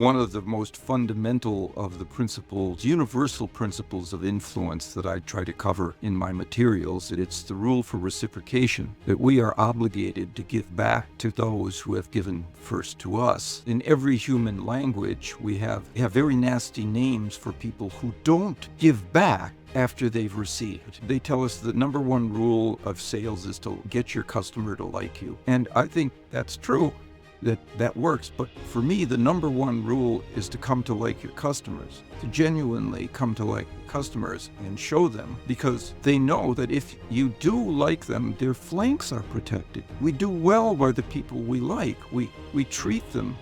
One of the most fundamental of the principles, universal principles of influence that I try to cover in my materials, it's the rule for reciprocation, that we are obligated to give back to those who have given first to us. In every human language, we have very nasty names for people who don't give back after they've received. They tell us the number one rule of sales is to get your customer to like you. And I think that's true. That works. But for me, the number one rule is to come to like your customers, to genuinely come to like customers and show them, because they know that if you do like them, their flanks are protected. We do well by the people we like. We treat them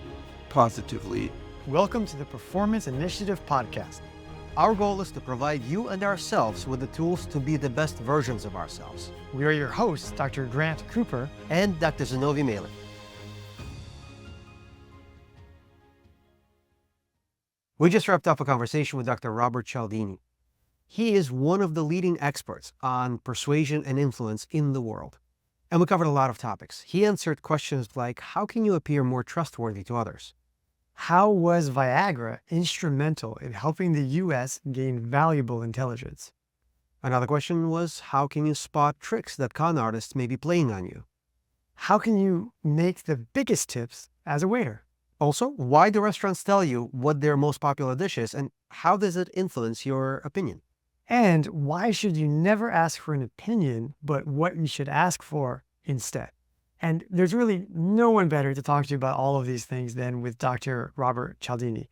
positively. Welcome to the Performance Initiative Podcast. Our goal is to provide you and ourselves with the tools to be the best versions of ourselves. We are your hosts, Dr. Grant Cooper and Dr. Zinovi Mailer. We just wrapped up a conversation with Dr. Robert Cialdini. He is one of the leading experts on persuasion and influence in the world. And we covered a lot of topics. He answered questions like, how can you appear more trustworthy to others? How was Viagra instrumental in helping the U.S. gain valuable intelligence? Another question was, how can you spot tricks that con artists may be playing on you? How can you make the biggest tips as a waiter? Also, why do restaurants tell you what their most popular dish is, and how does it influence your opinion? And why should you never ask for an opinion, but what you should ask for instead? And there's really no one better to talk to you about all of these things than with Dr. Robert Cialdini.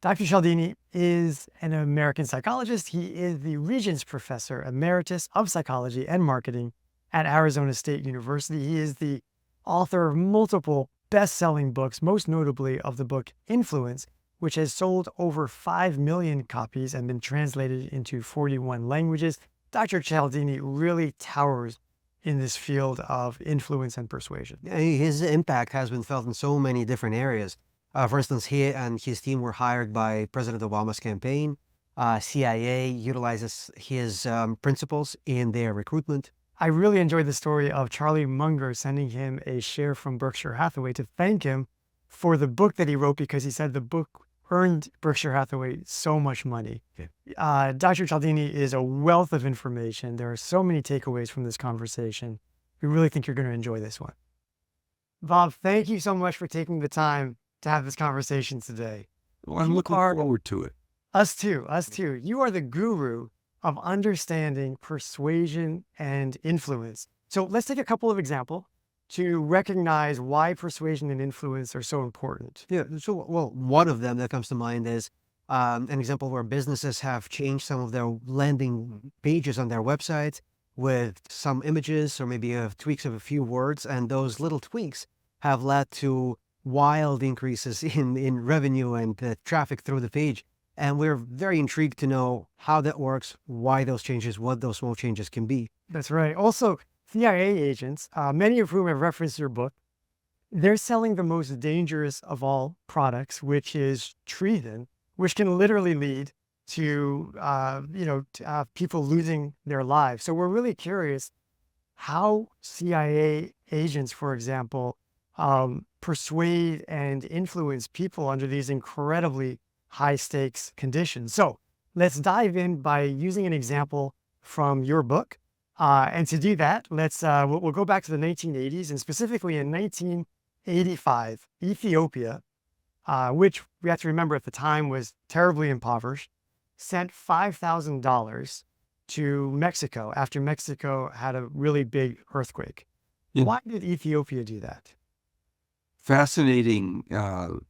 Dr. Cialdini is an American psychologist. He is the Regents Professor Emeritus of Psychology and Marketing at Arizona State University. He is the author of multiple best-selling books, most notably of the book Influence, which has sold over 5 million copies and been translated into 41 languages. Dr. Cialdini really towers in this field of influence and persuasion. His impact has been felt in so many different areas. For instance, he and his team were hired by President Obama's campaign. CIA utilizes his principles in their recruitment. I really enjoyed the story of Charlie Munger sending him a share from Berkshire Hathaway to thank him for the book that he wrote, because he said the book earned Berkshire Hathaway so much money. Yeah. Dr. Cialdini is a wealth of information. There are so many takeaways from this conversation. We really think you're going to enjoy this one. Bob, thank you so much for taking the time to have this conversation today. Well, I'm looking forward to it. Us too. You are the guru of understanding persuasion and influence. So let's take a couple of examples to recognize why persuasion and influence are so important. Yeah, so, well, one of them that comes to mind is an example where businesses have changed some of their landing pages on their websites with some images or maybe tweaks of a few words, and those little tweaks have led to wild increases in revenue and traffic through the page. And we're very intrigued to know how that works, why those changes, what those small changes can be. That's right. Also, CIA agents, many of whom have referenced your book, they're selling the most dangerous of all products, which is treason, which can literally lead to, people losing their lives. So we're really curious how CIA agents, for example, persuade and influence people under these incredibly high stakes conditions. So let's dive in by using an example from your book. And to do that, we'll go back to the 1980s, and specifically in 1985, Ethiopia, which we have to remember at the time was terribly impoverished, sent $5,000 to Mexico after Mexico had a really big earthquake. Yeah. Why did Ethiopia do that? Fascinating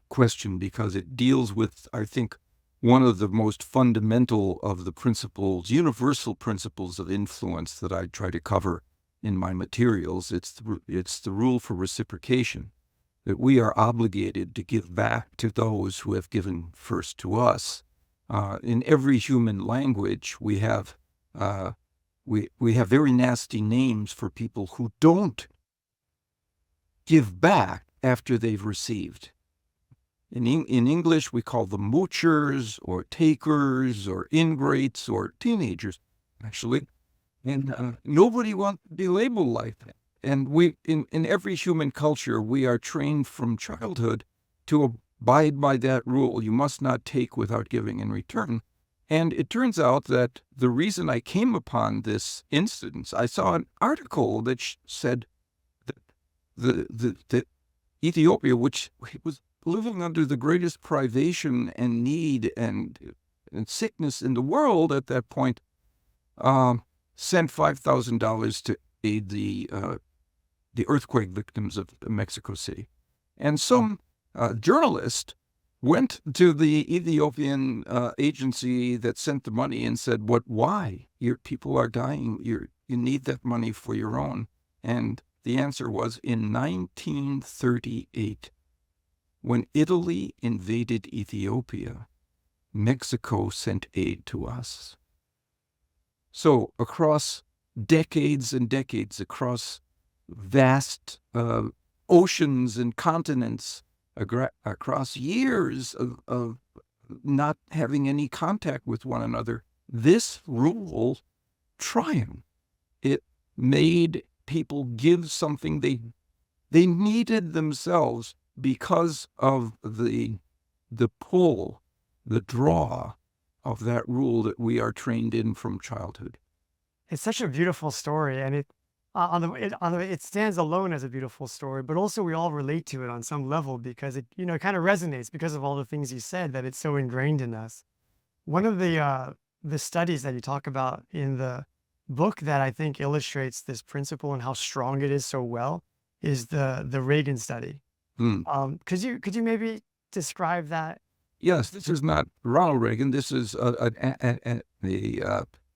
question, because it deals with, I think, one of the most fundamental of the principles, universal principles of influence that I try to cover in my materials. It's the rule for reciprocation, that we are obligated to give back to those who have given first to us. In every human language, we have very nasty names for people who don't give back after they've received. In English, we call them moochers or takers or ingrates or teenagers, actually. And nobody wants to be labeled like that. And in every human culture, we are trained from childhood to abide by that rule. You must not take without giving in return. And it turns out that the reason I came upon this instance, I saw an article that said that Ethiopia, which was living under the greatest privation and need and sickness in the world at that point, sent $5,000 to aid the earthquake victims of Mexico City. And some journalist went to the Ethiopian agency that sent the money and said, why? Your people are dying. You need that money for your own. And the answer was, in 1938, when Italy invaded Ethiopia, Mexico sent aid to us. So across decades and decades, across vast oceans and continents, across years of not having any contact with one another, this rule triumphed. It made people give something they needed themselves because of the pull, the draw of that rule that we are trained in from childhood. It's such a beautiful story, and it stands alone as a beautiful story, but also we all relate to it on some level because it kind of resonates because of all the things you said, that it's so ingrained in us. One of the studies that you talk about in the book that I think illustrates this principle and how strong it is so well is the Reagan study. Could you maybe describe that? Yes, this is not Ronald Reagan. This is a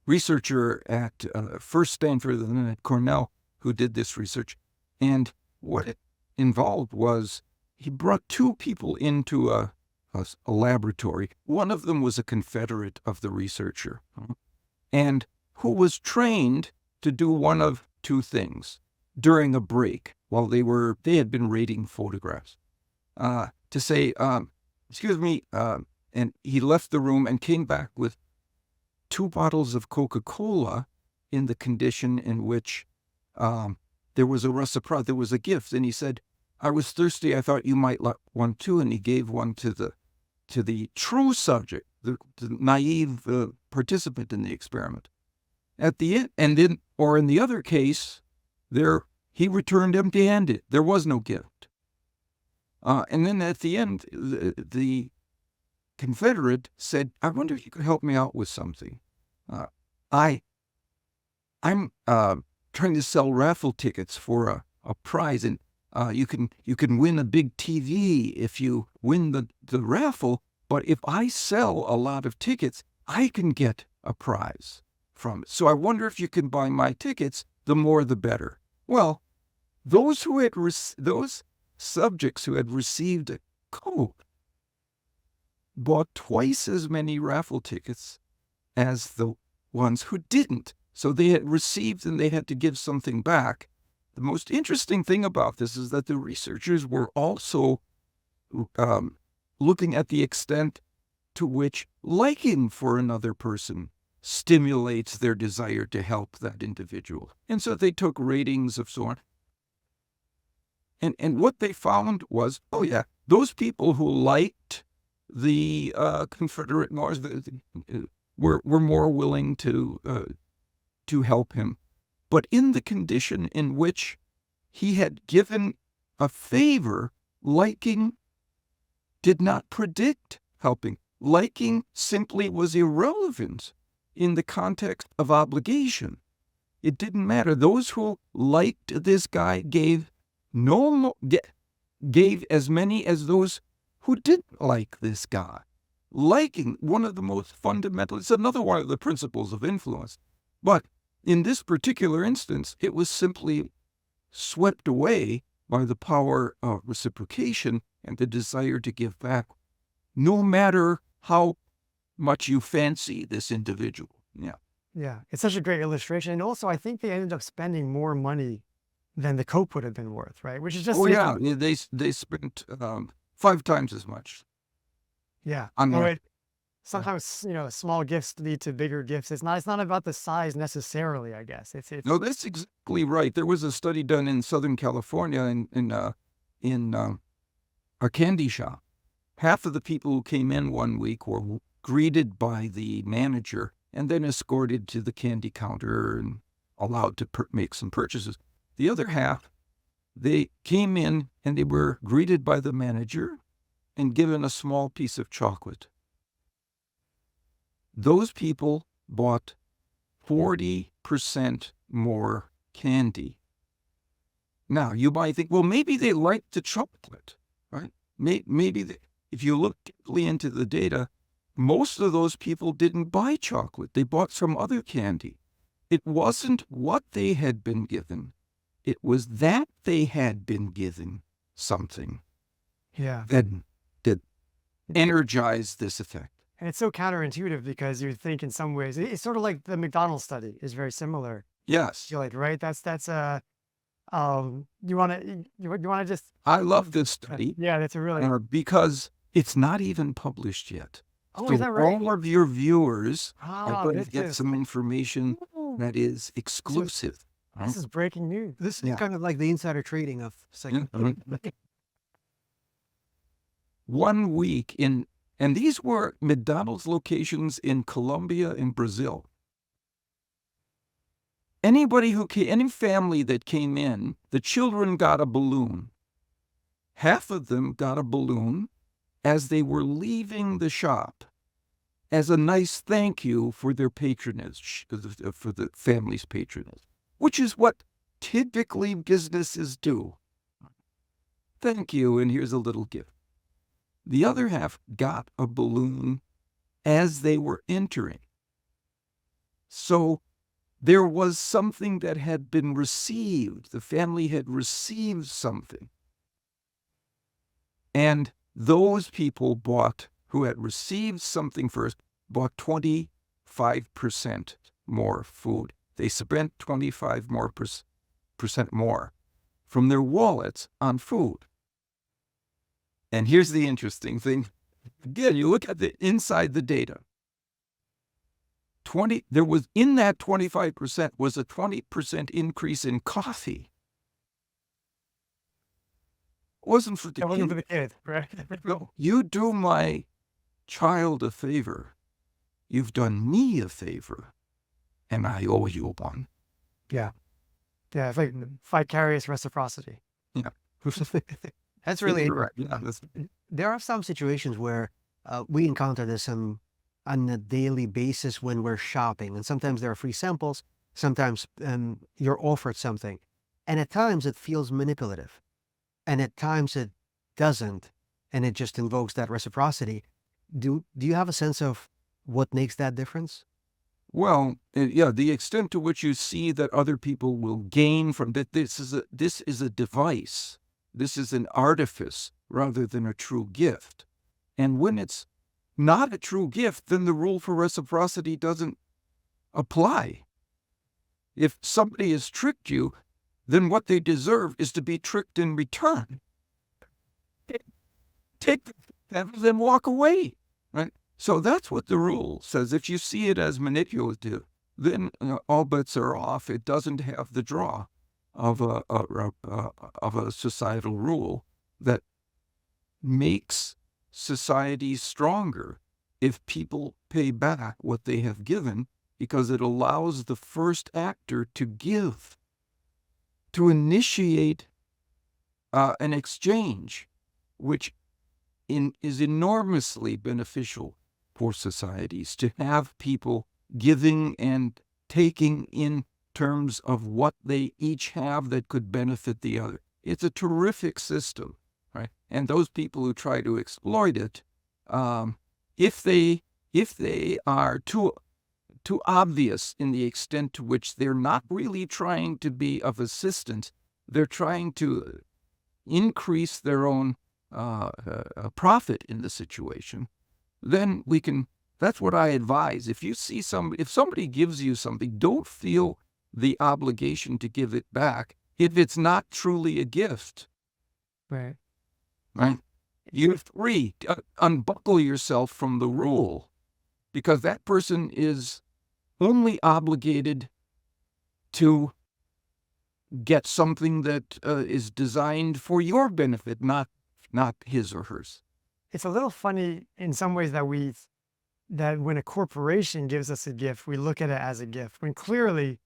researcher at first Stanford and then at Cornell who did this research. And what it involved was he brought two people into a laboratory. One of them was a confederate of the researcher, and who was trained to do one of two things during a break while they had been rating photographs. To say, excuse me, and he left the room and came back with 2 bottles of Coca-Cola in the condition in which there was a reciprocity, there was a gift. And he said, I was thirsty, I thought you might like one too. And he gave one to the true subject, the naive participant in the experiment. At the end, and then, or in the other case, he returned empty-handed. There was no gift. And then at the end, the Confederate said, I wonder if you could help me out with something. I'm trying to sell raffle tickets for a prize, and you can win a big TV if you win the raffle, but if I sell a lot of tickets, I can get a prize from it. So I wonder if you can buy my tickets, the more the better. Well, those subjects who had received a Coke bought twice as many raffle tickets as the ones who didn't. So they had received and they had to give something back. The most interesting thing about this is that the researchers were also looking at the extent to which liking for another person stimulates their desire to help that individual. And so they took ratings of so on. And what they found was, oh yeah, those people who liked the Confederate North were more willing to help him. But in the condition in which he had given a favor, liking did not predict helping. Liking simply was irrelevant in the context of obligation. It didn't matter. Those who liked this guy gave as many as those who didn't like this guy. Liking, one of the most fundamental, it's another one of the principles of influence. But in this particular instance, it was simply swept away by the power of reciprocation and the desire to give back, no matter how much you fancy this individual. Yeah, it's such a great illustration. And also, I think they ended up spending more money than the Coke would have been worth, right? Which is just... Oh, yeah, they spent 5 times as much. Yeah. On sometimes, small gifts lead to bigger gifts. It's not about the size necessarily, I guess. It's No, that's exactly right. There was a study done in Southern California in a candy shop. half of the people who came in one week were greeted by the manager and then escorted to the candy counter and allowed to make some purchases. The other half, they came in and they were greeted by the manager and given a small piece of chocolate. Those people bought 40% more candy. Now, you might think, well, maybe they liked the chocolate, right? Maybe if you look deeply into the data, most of those people didn't buy chocolate. They bought some other candy. It wasn't what they had been given. It was that they had been given something that did energize this effect. And it's so counterintuitive because you think in some ways, it's sort of like the McDonald's study is very similar. Yes. You're like, right? You want to just. I love this study. Yeah, that's a really. Because it's not even published yet. Oh, So is that right? all of your viewers are going to this get is- some information that is exclusive. This is breaking news. This is kind of like the insider trading of psychology. 1 week in, and these were McDonald's locations in Colombia and Brazil. Any family that came in, the children got a balloon. Half of them got a balloon as they were leaving the shop as a nice thank you for their patronage, for the family's patronage, which is what typically businesses do. Thank you, and here's a little gift. The other half got a balloon as they were entering. So there was something that had been received. The family had received something. And those people who had received something first, bought 25% more food. They spent 25% more from their wallets on food. And here's the interesting thing. Again, you look at inside the data. There was in that 25% was a 20% increase in coffee. It wasn't for the It wasn't for kid. the kid, right? No, you do my child a favor. You've done me a favor, and I owe you one. Yeah, it's like vicarious reciprocity. Yeah. That's really right. Yeah, There are some situations where we encounter this on a daily basis when we're shopping, and sometimes there are free samples, sometimes you're offered something, and at times it feels manipulative, and at times it doesn't, and it just invokes that reciprocity. Do you have a sense of what makes that difference? Well, yeah, the extent to which you see that other people will gain from that, this is a device. This is an artifice rather than a true gift. And when it's not a true gift, then the rule for reciprocity doesn't apply. If somebody has tricked you, then what they deserve is to be tricked in return. Take that and then walk away, right? So that's what the rule says. If you see it as manipulative, then all bets are off. It doesn't have the draw of a societal rule that makes society stronger if people pay back what they have given, because it allows the first actor to give, to initiate an exchange, which is enormously beneficial for societies, to have people giving and taking in terms of what they each have that could benefit the other. It's a terrific system, right? And those people who try to exploit it, if they are too obvious in the extent to which they're not really trying to be of assistance, they're trying to increase their own profit in the situation, then that's what I advise. If somebody gives you something, don't feel the obligation to give it back if it's not truly a gift. Right. Right? You're free to unbuckle yourself from the rule, because that person is only obligated to get something that is designed for your benefit, not his or hers. it's a little funny in some ways that when a corporation gives us a gift, we look at it as a gift, when clearly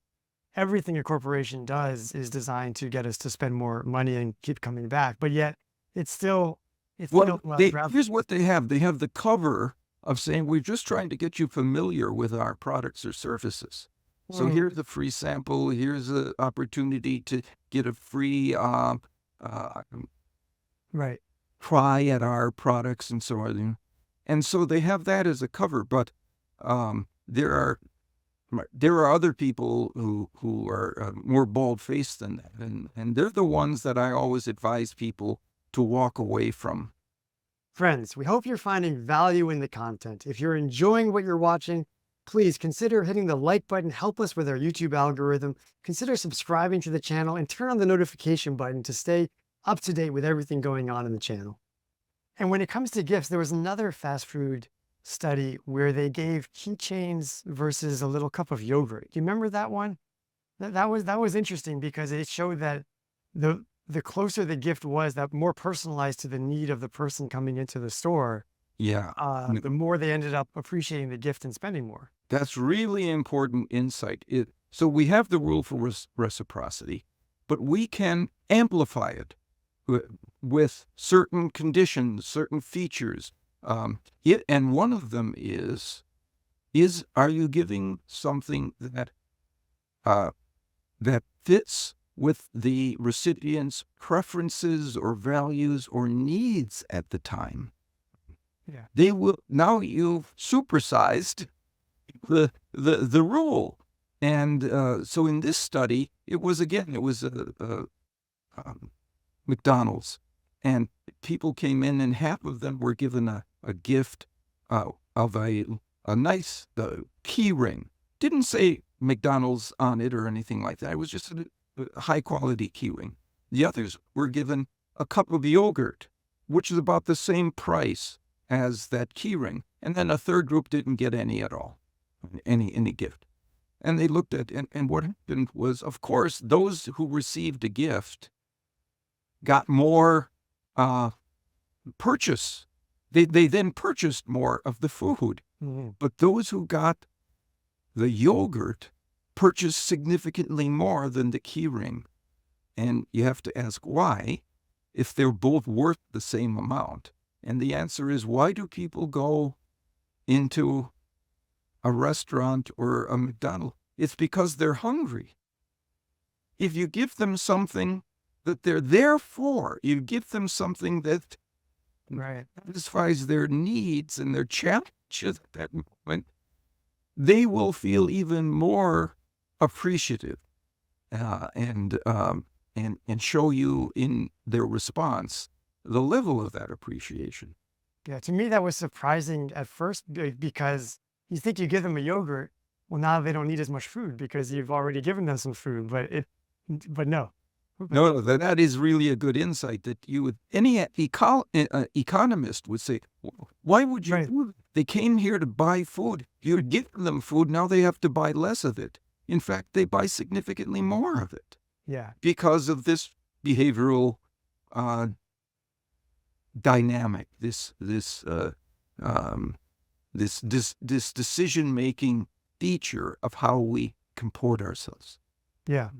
everything a corporation does is designed to get us to spend more money and keep coming back. But yet it's Well, rather, here's what they have. They have the cover of saying, we're just trying to get you familiar with our products or services. So here's a free sample. Here's an opportunity to get a free right. try at our products and so on. And so they have that as a cover. But there are other people who are more bald-faced than that. And they're the ones that I always advise people to walk away from. Friends, we hope you're finding value in the content. If you're enjoying what you're watching, please consider hitting the like button, help us with our YouTube algorithm, consider subscribing to the channel, and turn on the notification button to stay up to date with everything going on in the channel. And when it comes to gifts, there was another fast food study where they gave keychains versus a little cup of yogurt. Do you remember that one? That was interesting because it showed that the closer the gift was, that more personalized to the need of the person coming into the store, Yeah. the more they ended up appreciating the gift and spending more. That's really important insight. So we have the rule for reciprocity, but we can amplify it with certain conditions, certain features. And one of them is are you giving something that fits with the recipient's preferences or values or needs at the time? Yeah. They will, now you've supersized the rule. And so in this study, it was McDonald's, and people came in and half of them were given a gift of a nice key ring. Didn't say McDonald's on it or anything like that. It was just a high quality key ring. The others were given a cup of yogurt, which is about the same price as that key ring. And then a third group didn't get any at all, any gift. And they looked at, and what happened was, of course, those who received a gift got more purchase. They then purchased more of the food. Mm-hmm. But those who got the yogurt purchased significantly more than the key ring. And you have to ask why, if they're both worth the same amount. And the answer is, why do people go into a restaurant or a McDonald's? It's because they're hungry. If you give them something that they're there for, you give them something that Right. satisfies their needs and their challenges at that moment, they will feel even more appreciative and show you in their response the level of that appreciation. Yeah, to me that was surprising at first because you think you give them a yogurt, well, now they don't need as much food because you've already given them some food, but no. No, that is really a good insight that any economist would say, why would you Right. do it? They came here to buy food. You're giving them food, now they have to buy less of it. In fact, they buy significantly more of it Yeah. because of this behavioral dynamic, this decision-making feature of how we comport ourselves. Yeah.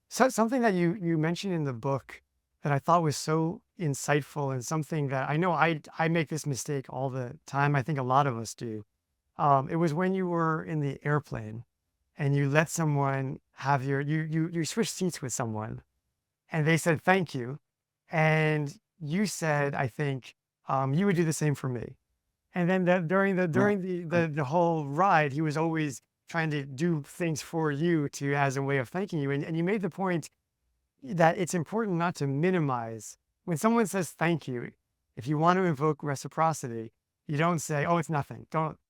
So something that you mentioned in the book that I thought was so insightful, and something that I know I make this mistake all the time. I think a lot of us do. It was when you were in the airplane and you let someone have you switched seats with someone and they said thank you. And you said, I think, you would do the same for me. And then during the whole ride, he was always trying to do things for you as a way of thanking you. And you made the point that it's important not to minimize. When someone says thank you, if you want to invoke reciprocity, you don't say, oh, it's nothing.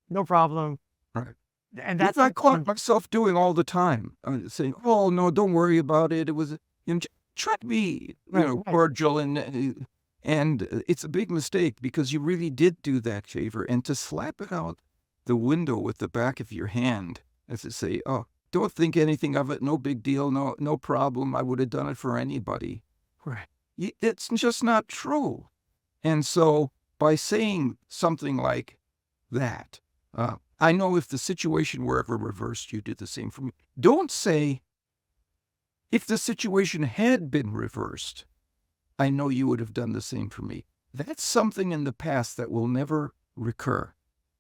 No problem. Right. And That's that's I caught myself doing all the time, saying, "Oh no, don't worry about it. It was, try to be, Right. cordial, and it's a big mistake because you really did do that favor, and to slap it out the window with the back of your hand, as to say, oh, don't think anything of it, no big deal, no problem. I would have done it for anybody. Right. It's just not true, and so by saying something like that. I know if the situation were ever reversed, you did the same for me. Don't say, if the situation had been reversed, I know you would have done the same for me. That's something in the past that will never recur.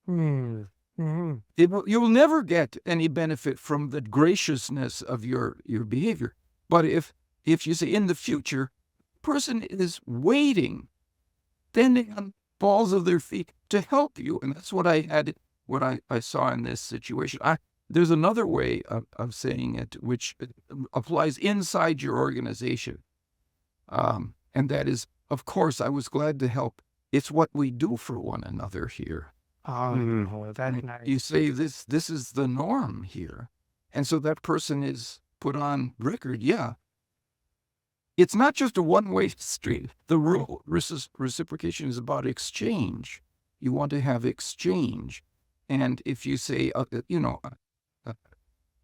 Mm-hmm. You'll never get any benefit from the graciousness of your behavior. But if you say in the future, person is waiting, standing on balls of their feet to help you, and that's what I saw in this situation. There's another way of saying it, which applies inside your organization, and that is, of course, I was glad to help. It's what we do for one another here. Oh, that's nice. You say this is the norm here, and so that person is put on record. Yeah, it's not just a one-way street. The rule reciprocation is about exchange. You want to have exchange, and if you say,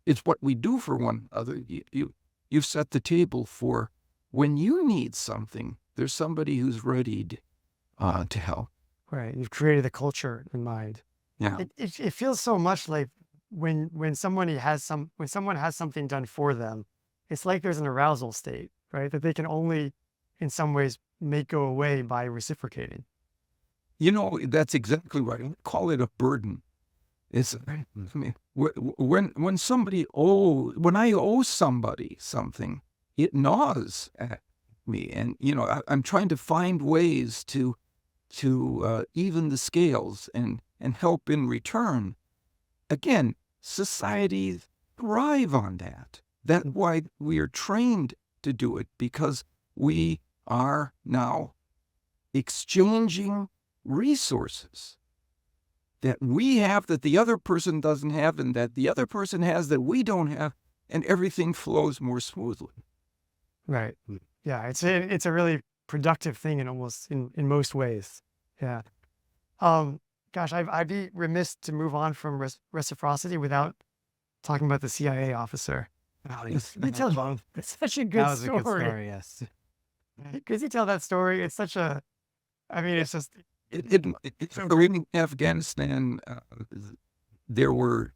it's what we do for one another, you've set the table for when you need something. There's somebody who's ready to help. Right. You've created a culture in mind. Yeah. It feels so much like when someone has something done for them, it's like there's an arousal state, right? That they can only in some ways make go away by reciprocating. That's exactly right. I call it a burden. It's, I mean, when I owe somebody something, it gnaws at me, and I'm trying to find ways to even the scales and help in return. Again, societies thrive on that. That's why we are trained to do it, because we are now exchanging resources that we have that the other person doesn't have, and that the other person has that we don't have, and everything flows more smoothly. Right. Yeah. It's a really productive thing in most ways. Yeah. Gosh, I'd be remiss to move on from reciprocity without talking about the CIA officer. Yes. It's such a good That was story. a good story, yes. Because you tell that story, it's just In Afghanistan, there were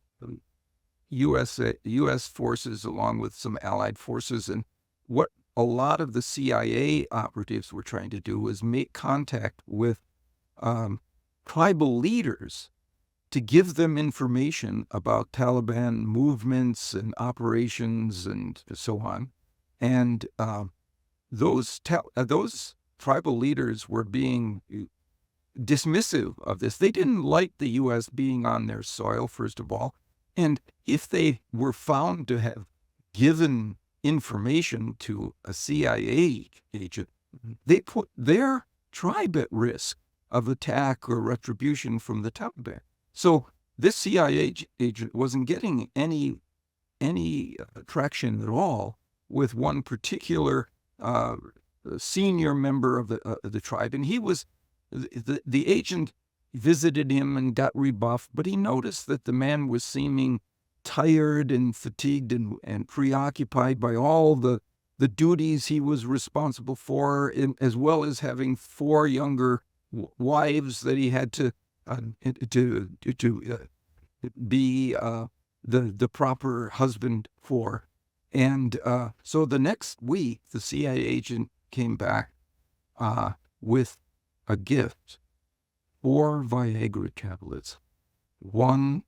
U.S. forces along with some allied forces, and what a lot of the CIA operatives were trying to do was make contact with tribal leaders to give them information about Taliban movements and operations and so on. And those tribal leaders were being dismissive of this. They didn't like the U.S. being on their soil, first of all. And if they were found to have given information to a CIA agent, they put their tribe at risk of attack or retribution from the Taliban. So this CIA agent wasn't getting any traction at all with one particular senior member of the tribe, and he was the agent visited him and got rebuffed, but he noticed that the man was seeming tired and fatigued and preoccupied by all the duties he was responsible for, as well as having 4 younger wives that he had to be the proper husband for. And so the next week, the CIA agent came back with a gift, 4 Viagra tablets, 1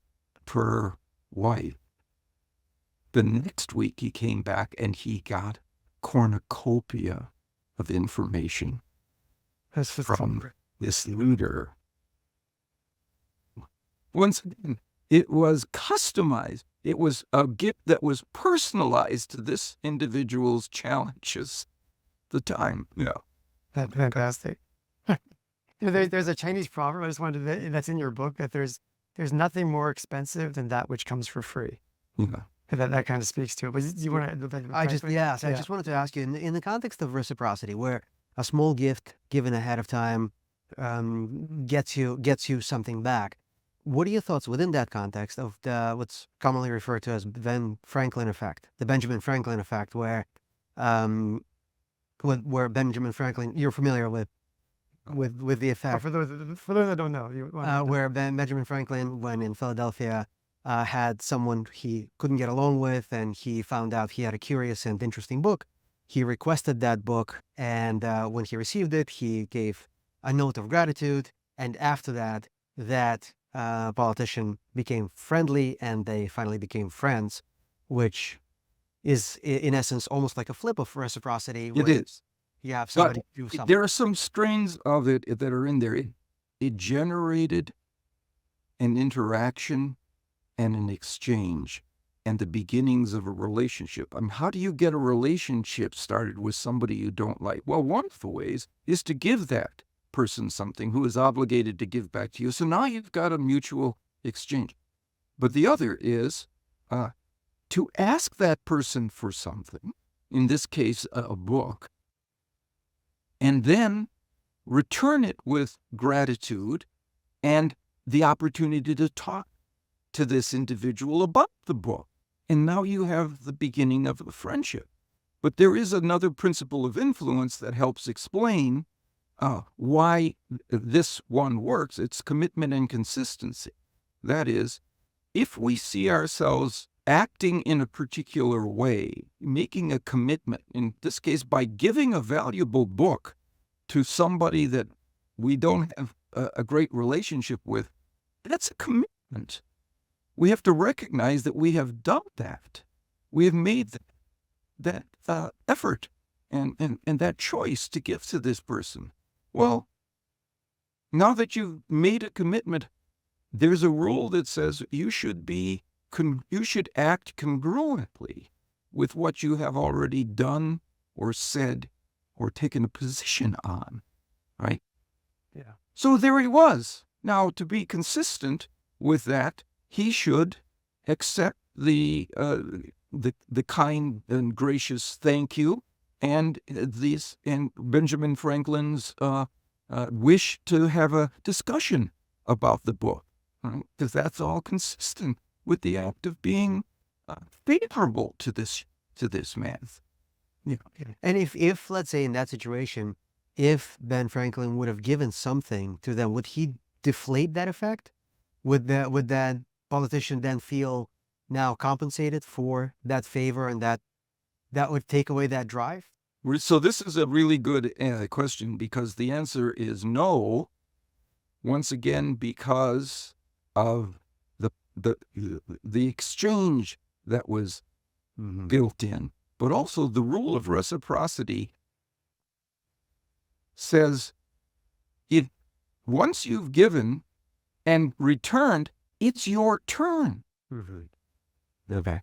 per wife. The next week he came back and he got cornucopia of information from this leader. Once again, it was customized. It was a gift that was personalized to this individual's challenges at the time. Yeah. That's fantastic. There's a Chinese proverb, I just wanted to, that's in your book, that there's nothing more expensive than that which comes for free. Yeah. That kind of speaks to it. But you want to? I just wanted to ask you, in the context of reciprocity, where a small gift given ahead of time gets you something back. What are your thoughts within that context of what's commonly referred to as Ben Franklin effect, the Benjamin Franklin effect, where Benjamin Franklin, you're familiar with with the Oh, effect for those that don't know, you want to- where Benjamin Franklin, when in Philadelphia, had someone he couldn't get along with, and he found out he had a curious and interesting book. He requested that book, and when he received it, he gave a note of gratitude. And after that, that politician became friendly, and they finally became friends, which is in essence almost like a flip of reciprocity. It when is. You have But somebody do something. there are some strains of it that are in there. It generated an interaction and an exchange and the beginnings of a relationship. I mean, how do you get a relationship started with somebody you don't like? Well, one of the ways is to give that person something who is obligated to give back to you. So now you've got a mutual exchange. But the other is to ask that person for something, in this case, a book, and then return it with gratitude and the opportunity to talk to this individual about the book. And now you have the beginning of a friendship. But there is another principle of influence that helps explain why this one works. It's commitment and consistency. That is, if we see ourselves acting in a particular way, making a commitment, in this case by giving a valuable book to somebody that we don't have a great relationship with, that's a commitment. We have to recognize that we have done that. We have made that effort and that choice to give to this person. Well, now that you've made a commitment, there's a rule that says you should act congruently with what you have already done or said or taken a position on, right? Yeah. So there he was. Now, to be consistent with that, he should accept the kind and gracious thank you and Benjamin Franklin's wish to have a discussion about the book, right? Because that's all consistent with the act of being favorable to this man. Yeah. And if let's say in that situation, if Ben Franklin would have given something to them, would he deflate that effect? Would that politician then feel now compensated for that favor, and that would take away that drive? So this is a really good question, because the answer is no. Once again, because of the exchange that was built in, but also the rule of reciprocity says once you've given and returned, it's your turn. Okay.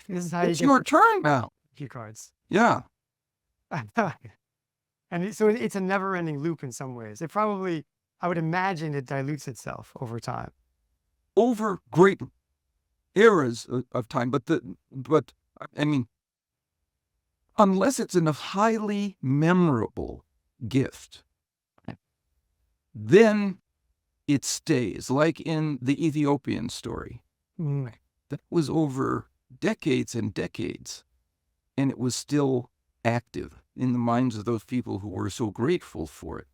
This is how It's you your turn now. get key cards. Yeah. And so it's a never-ending loop in some ways. It probably, I would imagine, it dilutes itself over time. Over great eras of time, but I mean, unless it's a highly memorable gift, then it stays. Like in the Ethiopian story, that was over decades and decades, and it was still active in the minds of those people who were so grateful for it.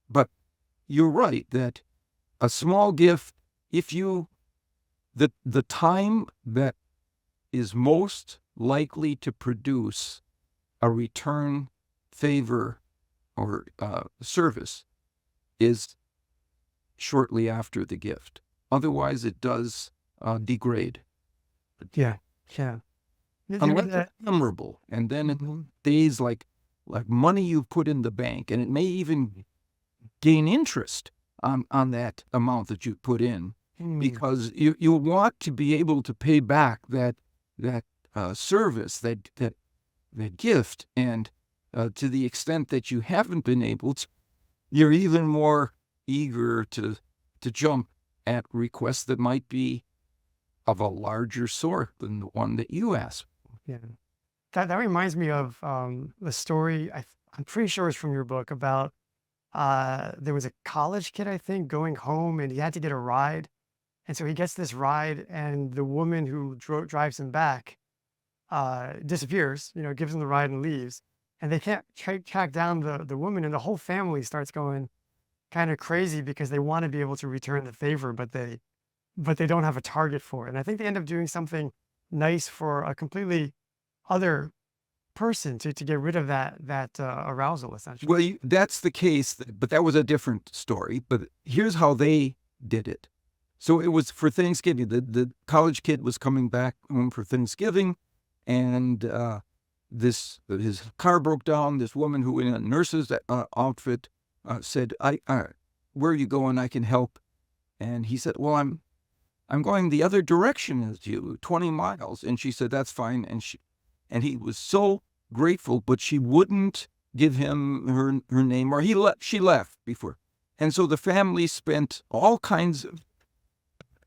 But you're right that a small gift, the time that is most likely to produce a return favor or service is shortly after the gift. Otherwise, it does degrade. Yeah. Unless it's memorable, and then it stays like money you put in the bank, and it may even gain interest on that amount that you put in, because you want to be able to pay back that service, that gift, and to the extent that you haven't been able to, you're even more eager to jump at requests that might be of a larger sort than the one that you asked. Yeah. That reminds me of the story, I'm pretty sure it's from your book, about there was a college kid, I think, going home, and he had to get a ride. And so he gets this ride, and the woman who drives him back disappears, gives him the ride and leaves. and they can't track down the woman, and the whole family starts going kind of crazy because they want to be able to return the favor, but they don't have a target for it. And I think they end up doing something nice for a completely other person to get rid of that arousal, essentially. Well, that's the case, but that was a different story. But here's how they did it. So it was for Thanksgiving. The college kid was coming back home for Thanksgiving, and his car broke down. This woman who in a nurse's outfit said, "Where are you going? I can help." And he said, "Well, I'm going the other direction as you, 20 miles." And she said, "That's fine." And he was so grateful, but she wouldn't give him her name, or she left before. And so the family spent all kinds of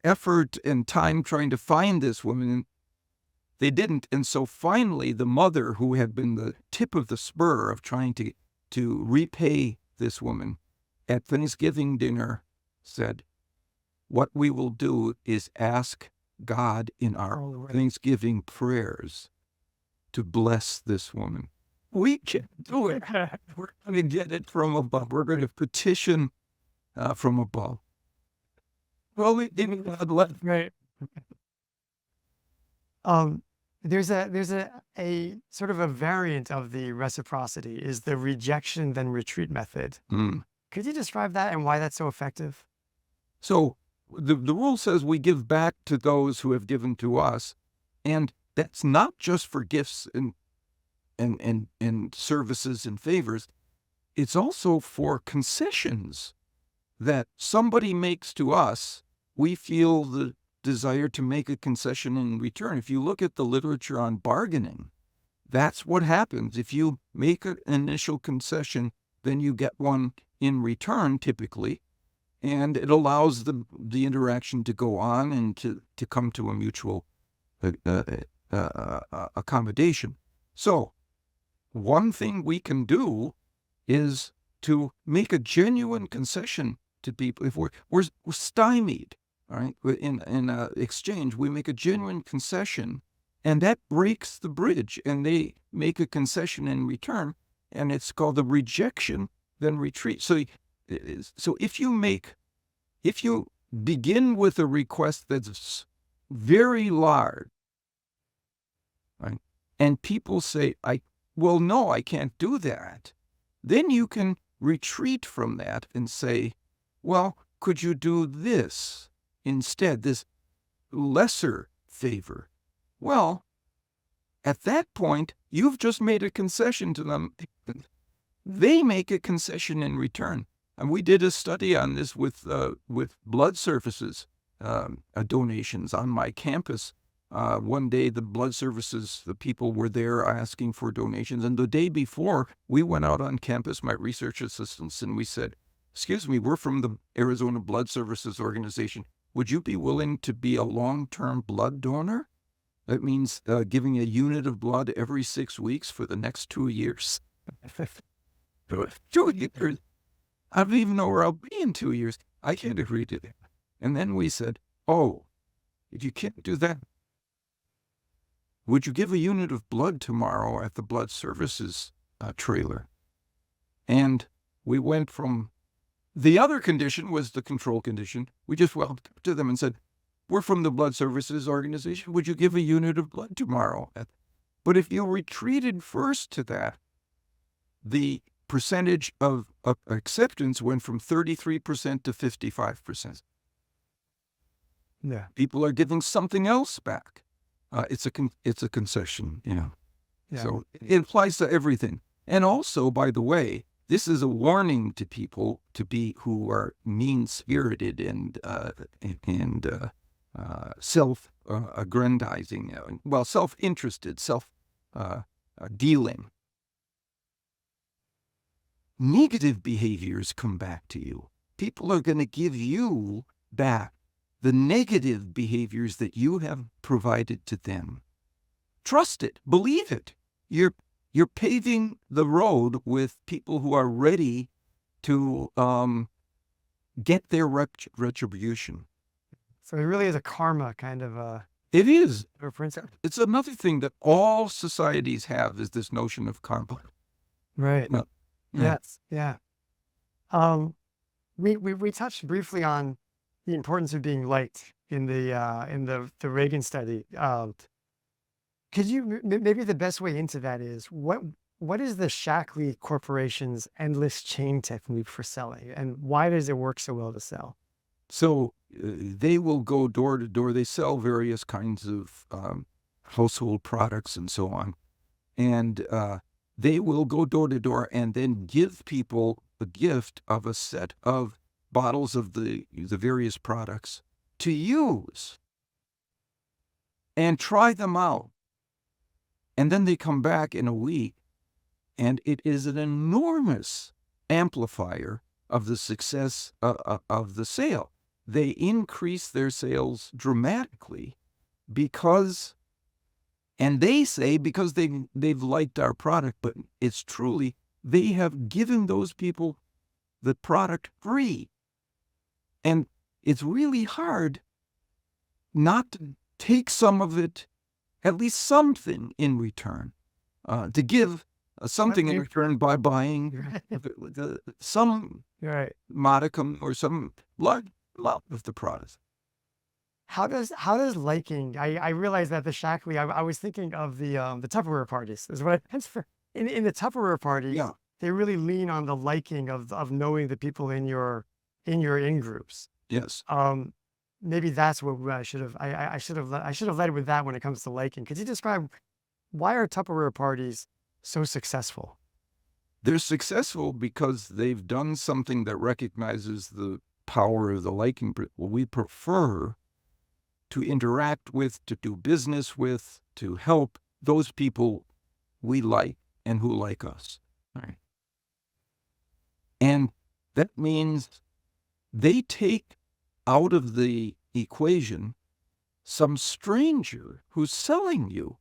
effort and time trying to find this woman. They didn't. And so finally, the mother, who had been the tip of the spur of trying to repay this woman, at Thanksgiving dinner said, "What we will do is ask God in our Thanksgiving prayers to bless this woman. We can't do it. We're going to get it from above. We're going to petition from above." Well, we didn't God let. Right. There's a sort of a variant of the reciprocity is the rejection-then-retreat method. Could you describe that and why that's so effective? So the rule says we give back to those who have given to us, and that's not just for gifts and services and favors. It's also for concessions that somebody makes to us. We feel the desire to make a concession in return. If you look at the literature on bargaining, that's what happens. If you make an initial concession, then you get one in return, typically, and it allows the interaction to go on and to come to a mutual accommodation. So one thing we can do is to make a genuine concession to people. If we're stymied, all right, in exchange, we make a genuine concession, and that breaks the bridge, and they make a concession in return, and it's called the rejection-then-retreat. So if you begin with a request that's very large, right, and people say, well, no, I can't do that, then you can retreat from that and say, well, could you do this instead, this lesser favor? Well, at that point, you've just made a concession to them. They make a concession in return. And we did a study on this with blood services donations on my campus. One day, the blood services, the people were there asking for donations. And the day before, we went out on campus, my research assistants, and we said, "Excuse me, we're from the Arizona Blood Services Organization. Would you be willing to be a long-term blood donor? That means giving a unit of blood every 6 weeks for the next 2 years." 2 years? I don't even know where I'll be in 2 years. I can't agree to that. And then we said, oh, if you can't do that, would you give a unit of blood tomorrow at the blood services trailer? And we went from, the other condition was the control condition. We just went up to them and said, we're from the blood services organization. Would you give a unit of blood tomorrow? But if you retreated first to that, the percentage of acceptance went from 33% to 55%. Yeah. People are giving something else back. It's a concession, Yeah. So it applies to everything. And also, by the way, this is a warning to people who are mean-spirited and self-aggrandizing, self-interested, self-dealing. Negative behaviors come back to you. People are going to give you back the negative behaviors that you have provided to them. Trust it. Believe it. You're paving the road with people who are ready to get their retribution. So it really is a karma kind of It is. principle. It's another thing that all societies have, is this notion of karma. Right. Yeah. Yes. Yeah. Um, we touched briefly on the importance of being liked in the Reagan study. Could you maybe the best way into that is what is the Shackley Corporation's endless chain technique for selling, and why does it work so well to sell? So they will go door to door. They sell various kinds of household products and so on. And they will go door to door and then give people the gift of a set of bottles of the various products to use and try them out. And then they come back in a week, and it is an enormous amplifier of the success of the sale. They increase their sales dramatically because, and they say because they've liked our product, but it's truly they have given those people the product free. And it's really hard not to take some of it, at least something in return, to give something in return by buying some Right. modicum or some lot of the product. How does liking? I realize that the Shackley. I was thinking of the Tupperware parties. Is what it's for. In the Tupperware parties, Yeah. they really lean on the liking of knowing the people in your in groups. Yes. Maybe that's what I should have. I should have led with that when it comes to liking. Could you describe why are Tupperware parties so successful? They're successful because they've done something that recognizes the power of the liking. Well, we prefer to interact with, to do business with, to help those people we like and who like us. Right. And that means they take out of the equation some stranger who's selling you,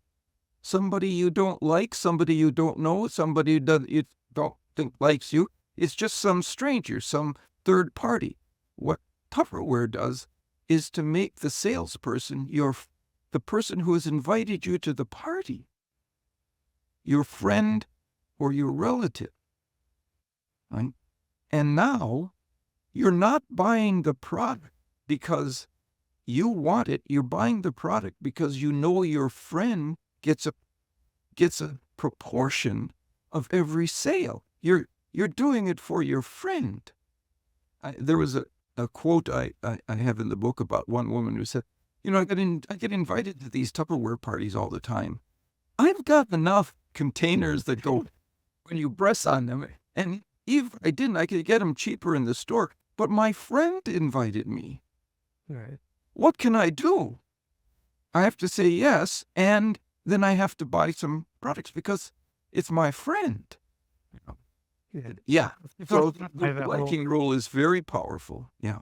somebody you don't like, somebody you don't know, somebody you don't think likes you. It's just some stranger, some third party. What Tupperware does is to make the salesperson the person who has invited you to the party, your friend or your relative. Right? And now you're not buying the product because you want it. You're buying the product because you know your friend gets a proportion of every sale. You're doing it for your friend. There was a quote I have in the book about one woman who said, I get invited to these Tupperware parties all the time. I've got enough containers that go when you press on them, and if I didn't, I could get them cheaper in the store. But my friend invited me. Right. What can I do? I have to say yes, and then I have to buy some products because it's my friend. Yeah. So the liking rule is very powerful. Yeah.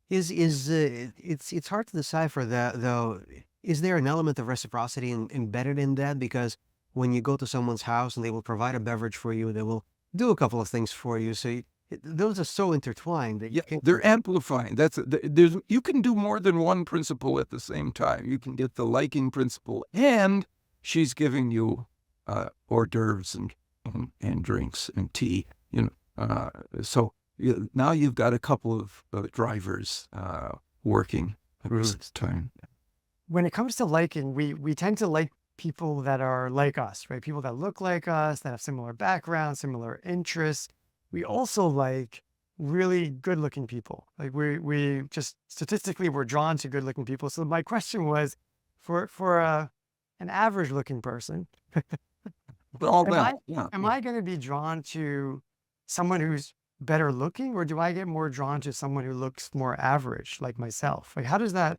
It's hard to decipher that though. Is there an element of reciprocity embedded in that? Because when you go to someone's house and they will provide a beverage for you, they will do a couple of things for you. So those are so intertwined that they're amplifying. You can do more than one principle at the same time. You can get the liking principle, and she's giving you hors d'oeuvres and drinks and tea. So now you've got a couple of drivers working at this time. When it comes to liking, we tend to like people that are like us, right? People that look like us, that have similar backgrounds, similar interests. We also like really good-looking people. Like we just statistically we're drawn to good-looking people. So my question was, for an average-looking person, am I going to be drawn to someone who's better looking, or do I get more drawn to someone who looks more average, like myself? Like, how do those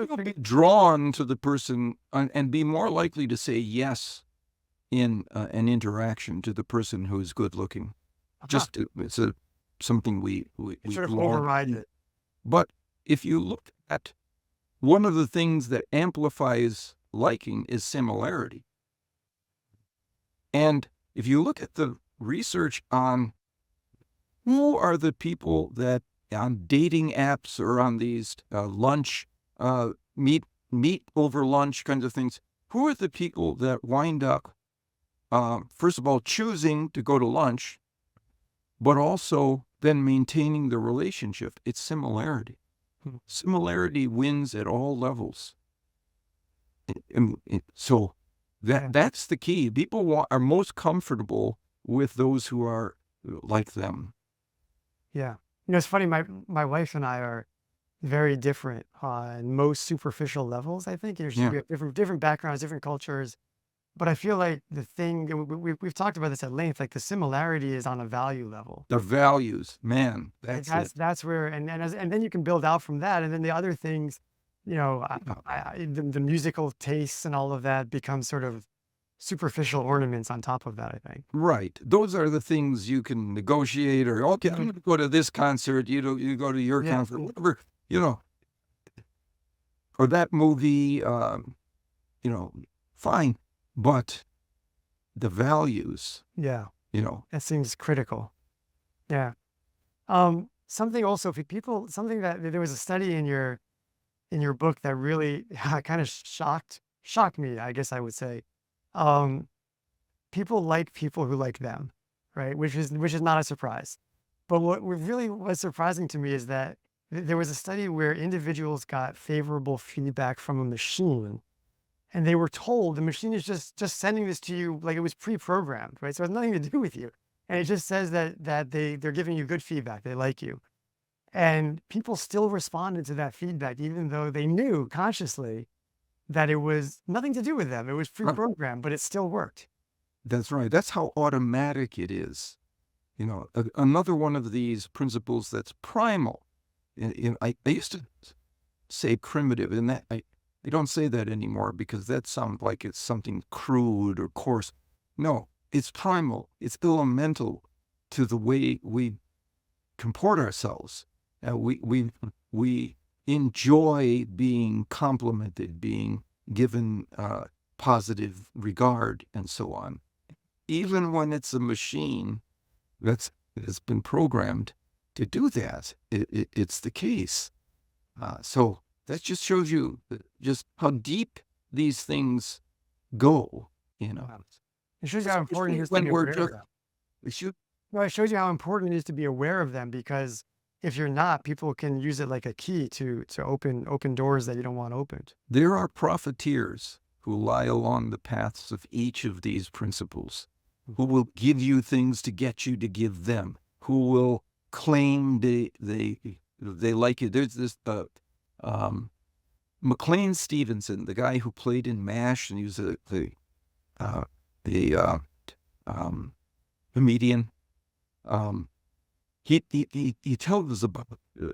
You'll be drawn to the person and be more likely to say yes in an interaction to the person who is good looking. Just it's something we sort of override it. But if you look at one of the things that amplifies liking is similarity. And if you look at the research on who are the people that on dating apps or on these lunch, meet over lunch kinds of things, who are the people that wind up first of all, choosing to go to lunch, but also then maintaining the relationship. It's similarity. Similarity wins at all levels. So that's the key. People are most comfortable with those who are like them. Yeah. It's funny, my wife and I are very different on most superficial levels, I think. We have different backgrounds, different cultures. But I feel like the thing, we've talked about this at length, like the similarity is on a value level. The values, man, that's where, and then you can build out from that. And then the other things, the musical tastes and all of that become sort of superficial ornaments on top of that, I think. Right. Those are the things you can negotiate, or, okay, I'm going to go to this concert, you go to your concert, whatever, or that movie, fine. But the values, that seems critical. Yeah. Something also, something that there was a study in your book that really kind of shocked me, I guess I would say. People like people who like them, right? Which is not a surprise. But what really was surprising to me is that there was a study where individuals got favorable feedback from a machine, and they were told the machine is just sending this to you like it was pre-programmed, right? So it has nothing to do with you. And it just says that they're giving you good feedback. They like you. And people still responded to that feedback, even though they knew consciously that it was nothing to do with them. It was pre-programmed, but it still worked. That's right. That's how automatic it is. Another one of these principles that's primal. I used to say primitive, and that I don't say that anymore because that sounds like it's something crude or coarse. No, it's primal. It's elemental to the way we comport ourselves. We enjoy being complimented, being given positive regard, and so on. Even when it's a machine that's been programmed to do that, it's the case. So that just shows you just how deep these things go. It shows you how important it is to be aware of them. It shows you how important it is to be aware of them, because if you're not, people can use it like a key to open doors that you don't want opened. There are profiteers who lie along the paths of each of these principles, who will give you things to get you to give them, who will claim they like you. There's this McLean Stevenson, the guy who played in MASH, and he was the comedian. He tells us about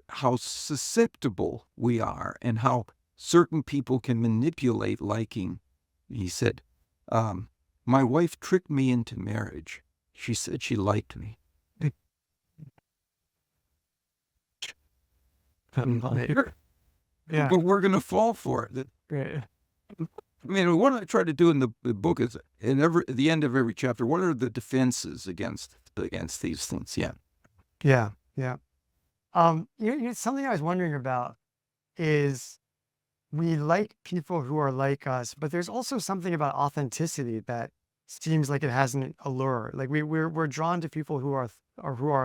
how susceptible we are and how certain people can manipulate liking. He said, my wife tricked me into marriage. She said she liked me. Yeah. But we're going to fall for it. Right. I mean, what I try to do in the book is, at the end of every chapter, what are the defenses against these things? Yeah. Something I was wondering about is we like people who are like us, but there's also something about authenticity that seems like it has an allure. Like we're drawn to people who are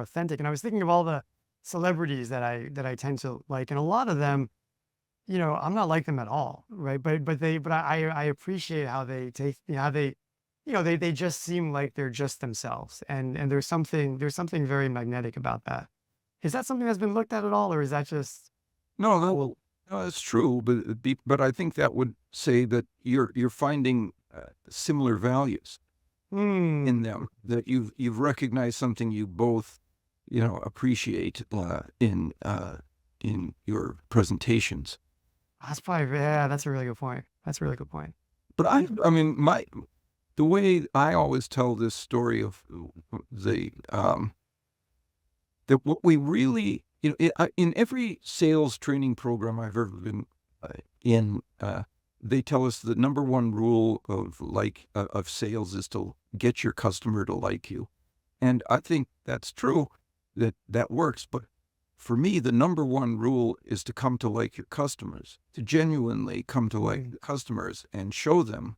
authentic. And I was thinking of all the celebrities that I tend to like, and a lot of them, I'm not like them at all, right? But I appreciate how they take, how they just seem like they're just themselves, and there's something very magnetic about that. Is that something that's been looked at all, or is that just? No, it's true, but I think that would say that you're finding similar values in them, that you've recognized something you both appreciate in your presentations. That's probably, that's a really good point. But the way I always tell this story of that what we really, in every sales training program I've ever been in, they tell us the number one rule of sales is to get your customer to like you. And I think that's true, that works. But for me, the number one rule is to come to like your customers, to genuinely come to like the customers and show them,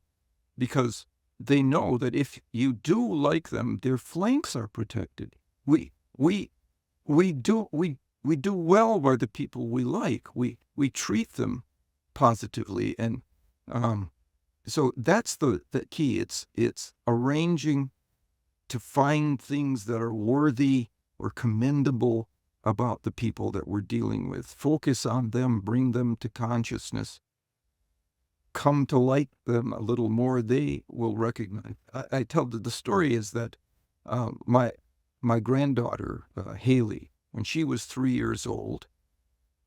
because they know that if you do like them, their flanks are protected. We do well by the people we like. We treat them positively, and so that's the key. It's arranging to find things that are worthy or commendable about the people that we're dealing with. Focus on them, bring them to consciousness, come to like them a little more. They will recognize. I tell the story is that my granddaughter, Haley, when she was 3 years old,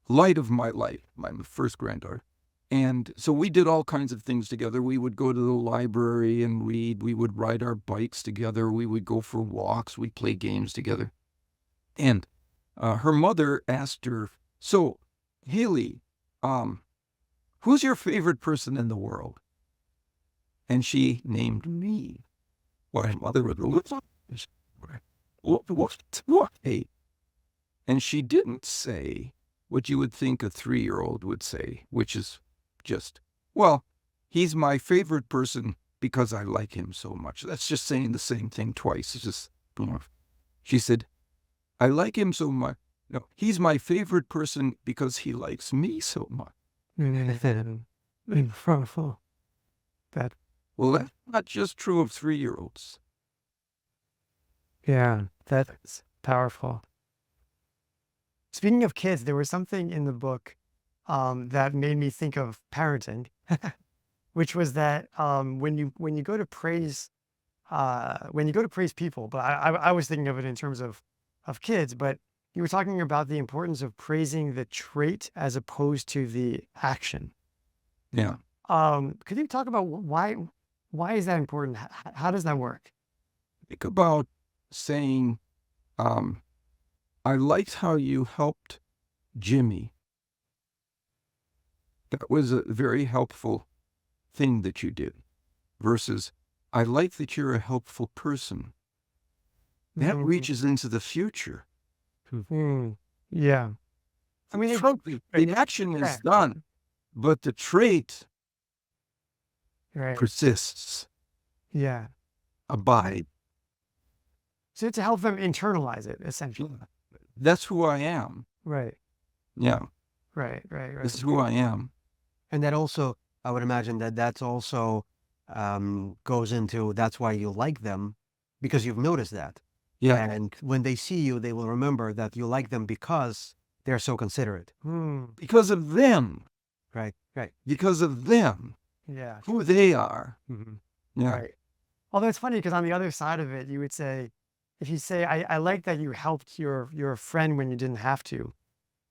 light of my life, my first granddaughter. And so we did all kinds of things together. We would go to the library and read. We would ride our bikes together. We would go for walks. We'd play games together. And her mother asked her, "So, Haley, who's your favorite person in the world?" And she named me. Well, her mother would look, what? And she didn't say what you would think a 3-year-old would say, which is just, well, he's my favorite person because I like him so much. That's just saying the same thing twice. It's just, she said, I like him so much. No, he's my favorite person because he likes me so much. That, Well, that's not just true of 3-year-olds. yeah, that's powerful. Speaking of kids, there was something in the book that made me think of parenting, which was that when you go to praise people, but I was thinking of it in terms of kids, but you were talking about the importance of praising the trait as opposed to the action. Yeah. Could you talk about why is that important? How does that work? Think about saying, I liked how you helped Jimmy. That was a very helpful thing that you did. Versus, I like that you're a helpful person. That reaches into the future. Yeah. I mean, the action is done, but the trait persists. Yeah. Abide. So to help them internalize it, essentially. That's who I am. Right. Yeah. Right. This is who I am. And that also, I would imagine that's also goes into, that's why you like them, because you've noticed that. Yeah. And when they see you, they will remember that you like them because they're so considerate. Because of them. Right. Because of them. Yeah. Who they are. Mm-hmm. Yeah. Right. Although it's funny because on the other side of it, you would say, if you say, I like that you helped your friend when you didn't have to,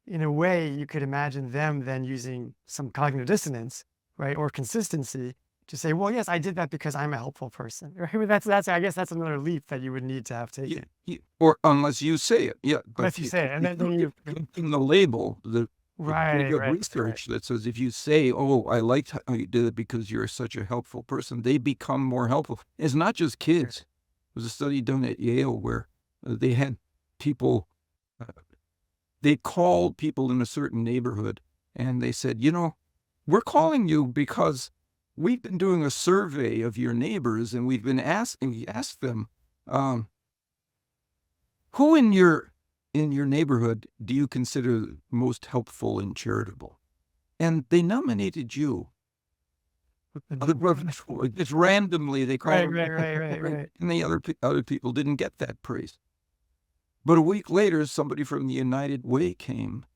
in a way, you could imagine them then using some cognitive dissonance, right, or consistency to say, well, yes, I did that because I'm a helpful person. Right? I mean, that's I guess that's another leap that you would need to have taken. Or unless you say it. Yeah. But unless you say it. And then you in the label, right, research that says if you say, oh, I liked how you did it because you're such a helpful person, they become more helpful. It's not just kids. There was a study done at Yale where they had people, they called people in a certain neighborhood and they said, we're calling you because we've been doing a survey of your neighbors and we've been asked them, who in your neighborhood do you consider most helpful and charitable? And they nominated you. Just randomly, they called right. And the other people didn't get that praise. But a week later, somebody from the United Way came,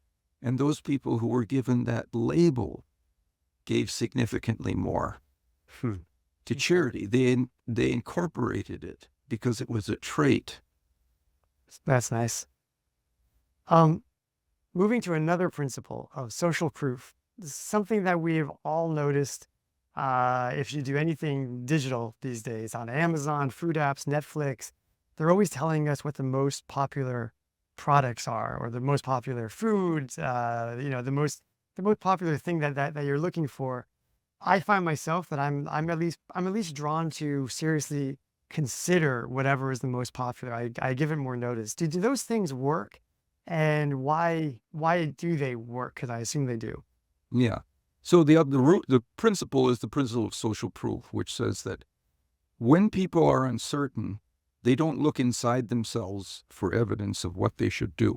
and those people who were given that label gave significantly more to charity. They incorporated it because it was a trait. That's nice. Moving to another principle of social proof, something that we've all noticed if you do anything digital these days on Amazon, food apps, Netflix, they're always telling us what the most popular products are, or the most popular foods, the most popular thing that you're looking for. I find myself that I'm at least drawn to seriously consider whatever is the most popular. I give it more notice. Do those things work? And why do they work? Because I assume they do. Yeah. So the principle is the principle of social proof, which says that when people are uncertain, they don't look inside themselves for evidence of what they should do.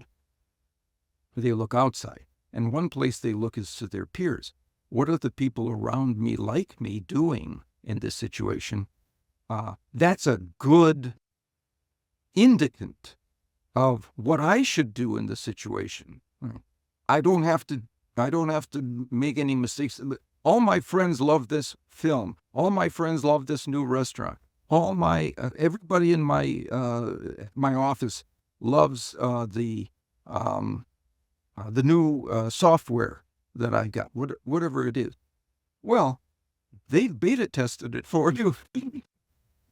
They look outside. And one place they look is to their peers. What are the people around me like me doing in this situation? That's a good indicant of what I should do in the situation. I don't have to make any mistakes. All my friends love this film. All my friends love this new restaurant. All my everybody in my my office loves the new software that I got, whatever it is. Well, they've beta tested it for you.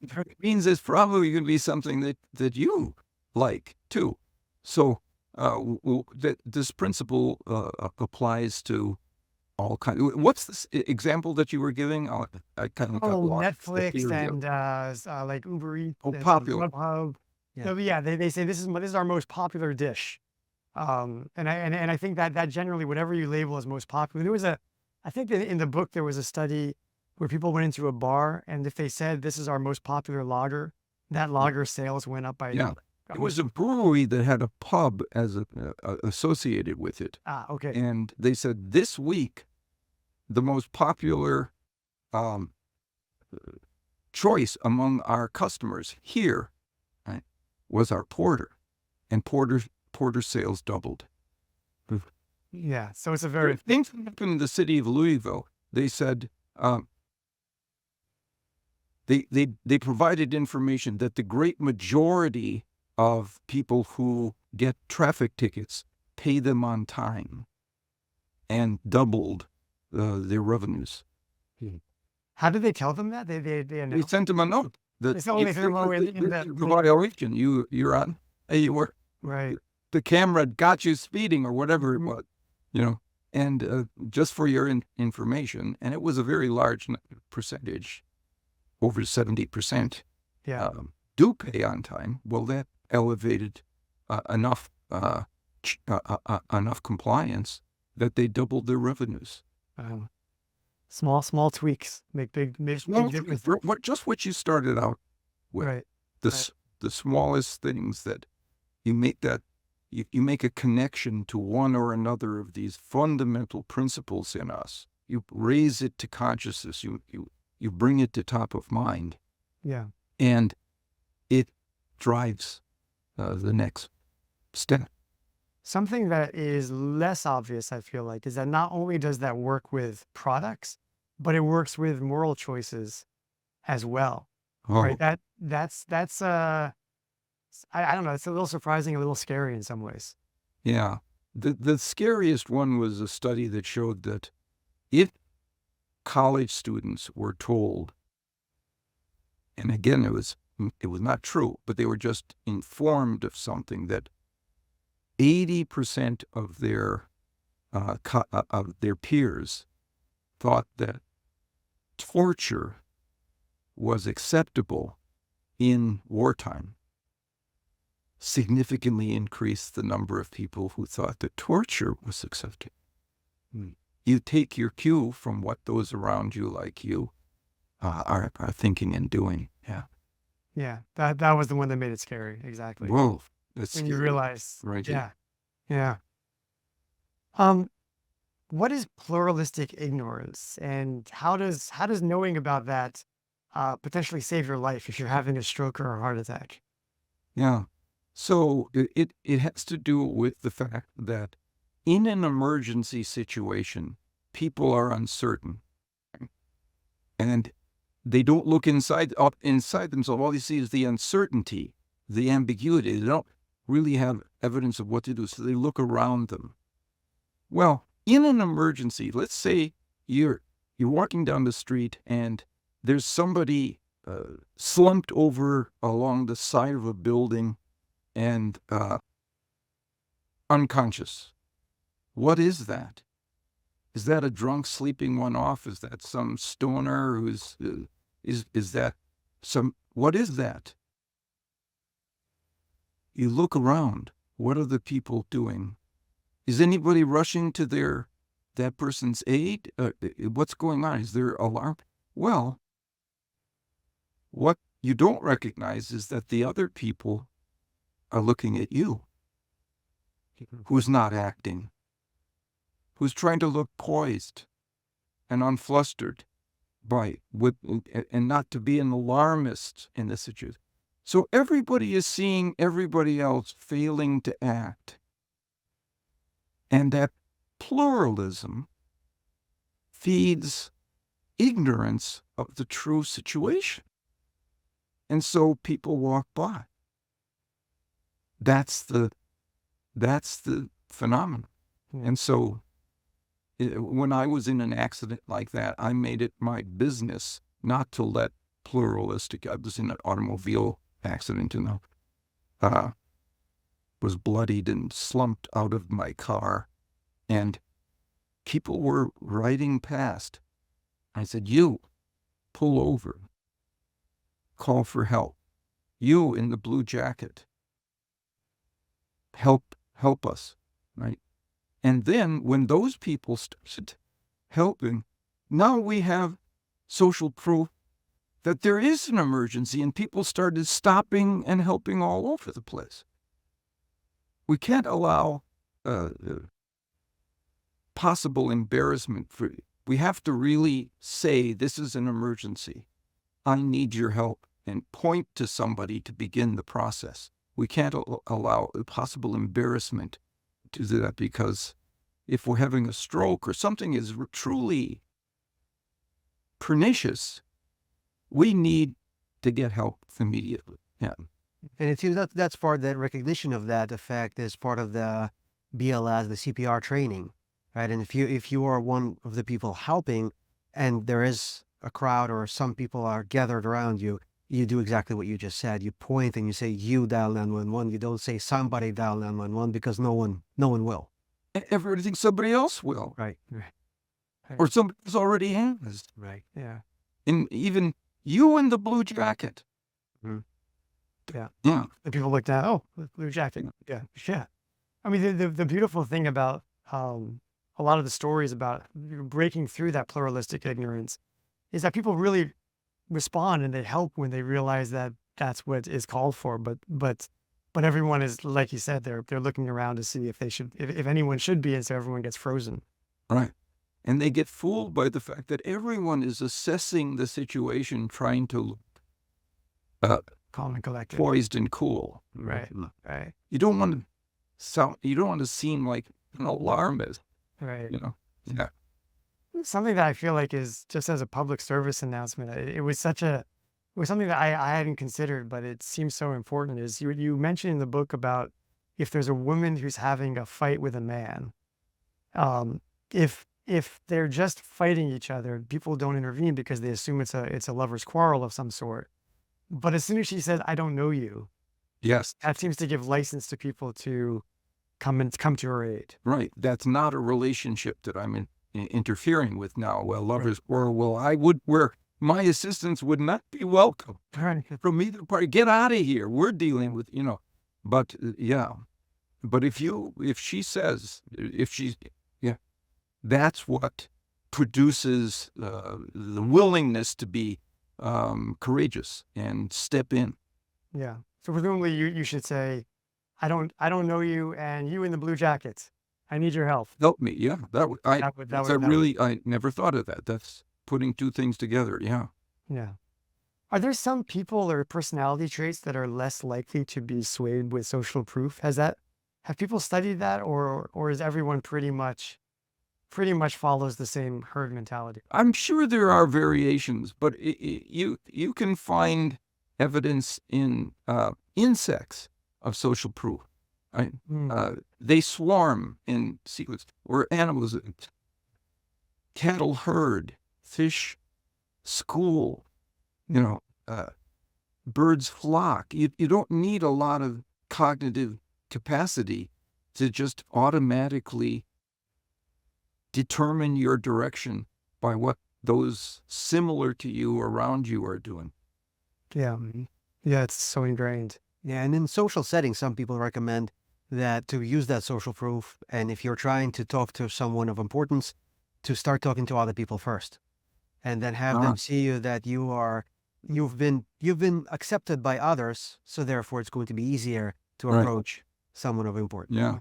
It means it's probably going to be something that you like too. So this principle applies to all kinds. What's this example that you were giving? I kind of got lost. Netflix and like Uber Eats. Oh, and popular. Grubhub. Yeah. So yeah, they say this is our most popular dish. And I think that generally whatever you label as most popular, I think in the book there was a study where people went into a bar and if they said this is our most popular lager, that lager sales went up by. Yeah. It was a brewery that had a pub as associated with it. Okay. And they said this week, the most popular choice among our customers here, right, was our porter. And porter sales doubled. Yeah. So it's a very. Things happened in the city of Louisville. They said they provided information that the great majority of people who get traffic tickets pay them on time and doubled their revenues. How did they tell them that? They They sent them a note. That It's only if through you- in the- the violation you're on. You were right. the camera got you speeding or whatever it was, and just for your information, and it was a very large percentage, over 70%, Yeah. do pay on time. Well, that elevated enough compliance that they doubled their revenues. Small tweaks make big difference. What you started out with, Right. the smallest things that you make you make a connection to one or another of these fundamental principles in us. You raise it to consciousness. You bring it to top of mind, Yeah. and it drives the next step. Something that is less obvious, I feel like, is that not only does that work with products, but it works with moral choices as well. Oh, Right. That's I don't know. It's a little surprising, a little scary in some ways. yeah. The scariest one was a study that showed that if college students were told, and again, it was not true, but they were just informed of something, that 80% of their peers thought that torture was acceptable in wartime, significantly increased the number of people who thought that torture was acceptable. You take your cue from what those around you like you are thinking and doing. Yeah. Yeah. That was the one that made it scary. Exactly. Whoa. That's When you scary. realize. Right. Yeah. Yeah. What is pluralistic ignorance, and how does knowing about that potentially save your life if you're having a stroke or a heart attack? Yeah. So it has to do with the fact that in an emergency situation, people are uncertain, and they don't look inside themselves. All you see is the uncertainty, the ambiguity. They don't really have evidence of what to do, so they look around them. Well, in an emergency, let's say you're walking down the street and there's somebody slumped over along the side of a building and unconscious. What is that? Is that a drunk sleeping one off? Is that some stoner who's is that some? What is that? You look around. What are the people doing? Is anybody rushing to that person's aid? What's going on? Is there alarm? Well, what you don't recognize is that the other people are looking at you, who's not acting, who's trying to look poised and unflustered and not to be an alarmist in this situation. So everybody is seeing everybody else failing to act. And that pluralism feeds ignorance of the true situation. And so people walk by. That's the phenomenon. And so when I was in an accident like that, I made it my business not to let pluralistic. I was in an automobile accident and was bloodied and slumped out of my car, and people were riding past. I said, "You, pull over. Call for help. You in the blue jacket. Help us," right? And then when those people started helping, now we have social proof that there is an emergency, and people started stopping and helping all over the place. We can't allow possible embarrassment. We have to really say, this is an emergency. I need your help, and point to somebody to begin the process. We can't allow a possible embarrassment to do that, because if we're having a stroke or something is truly pernicious, we need to get help immediately. Yeah. And it seems that's part of that recognition of that effect is part of the BLS, the CPR training, right? And if you are one of the people helping, and there is a crowd or some people are gathered around you, you do exactly what you just said. You point and you say, "You dial 911." You don't say somebody dial 911, because no one will. Everybody thinks somebody else will. Right. Or somebody else already has. Right. Yeah. And even you in the blue jacket. Mhm. Yeah. And people look down, oh, blue jacket. Yeah. I mean, the beautiful thing about a lot of the stories about breaking through that pluralistic ignorance is that people really respond and they help when they realize that that's what is called for. But everyone is, like you said, they're looking around to see if anyone should be, and so everyone gets frozen. Right. And they get fooled by the fact that everyone is assessing the situation, trying to look Calm and collected. poised and cool. Right. You don't want to seem like an alarmist, Right. Yeah. Something that I feel like is just as a public service announcement, it was something that I hadn't considered, but it seems so important, is you mentioned in the book about if there's a woman who's having a fight with a man, if they're just fighting each other, people don't intervene because they assume it's a lover's quarrel of some sort. But as soon as she says, "I don't know you," Yes. that seems to give license to people to come to her aid. Right. That's not a relationship that I'm interfering with now. Well, lovers quarrel. Where my assistance would not be welcome from either party. Get out of here. We're dealing with, But But if she says, that's what produces the willingness to be courageous and step in. Yeah. So presumably you should say, I don't know you, and you in the blue jackets, I need your help. Help me. Yeah. I never thought of that. That's putting two things together. Yeah. Yeah. Are there some people or personality traits that are less likely to be swayed with social proof? Have people studied that, or is everyone pretty much follows the same herd mentality? I'm sure there are variations, but you can find evidence in insects of social proof. Right? They swarm in sequence, or animals, cattle herd, fish school, birds flock. You don't need a lot of cognitive capacity to just automatically determine your direction by what those similar to you around you are doing. Yeah. Yeah, it's so ingrained. Yeah, and in social settings, some people recommend that to use that social proof, and if you're trying to talk to someone of importance, to start talking to other people first, and then have them see you that you are you've been accepted by others, so therefore it's going to be easier to Right. approach someone of importance. Yeah.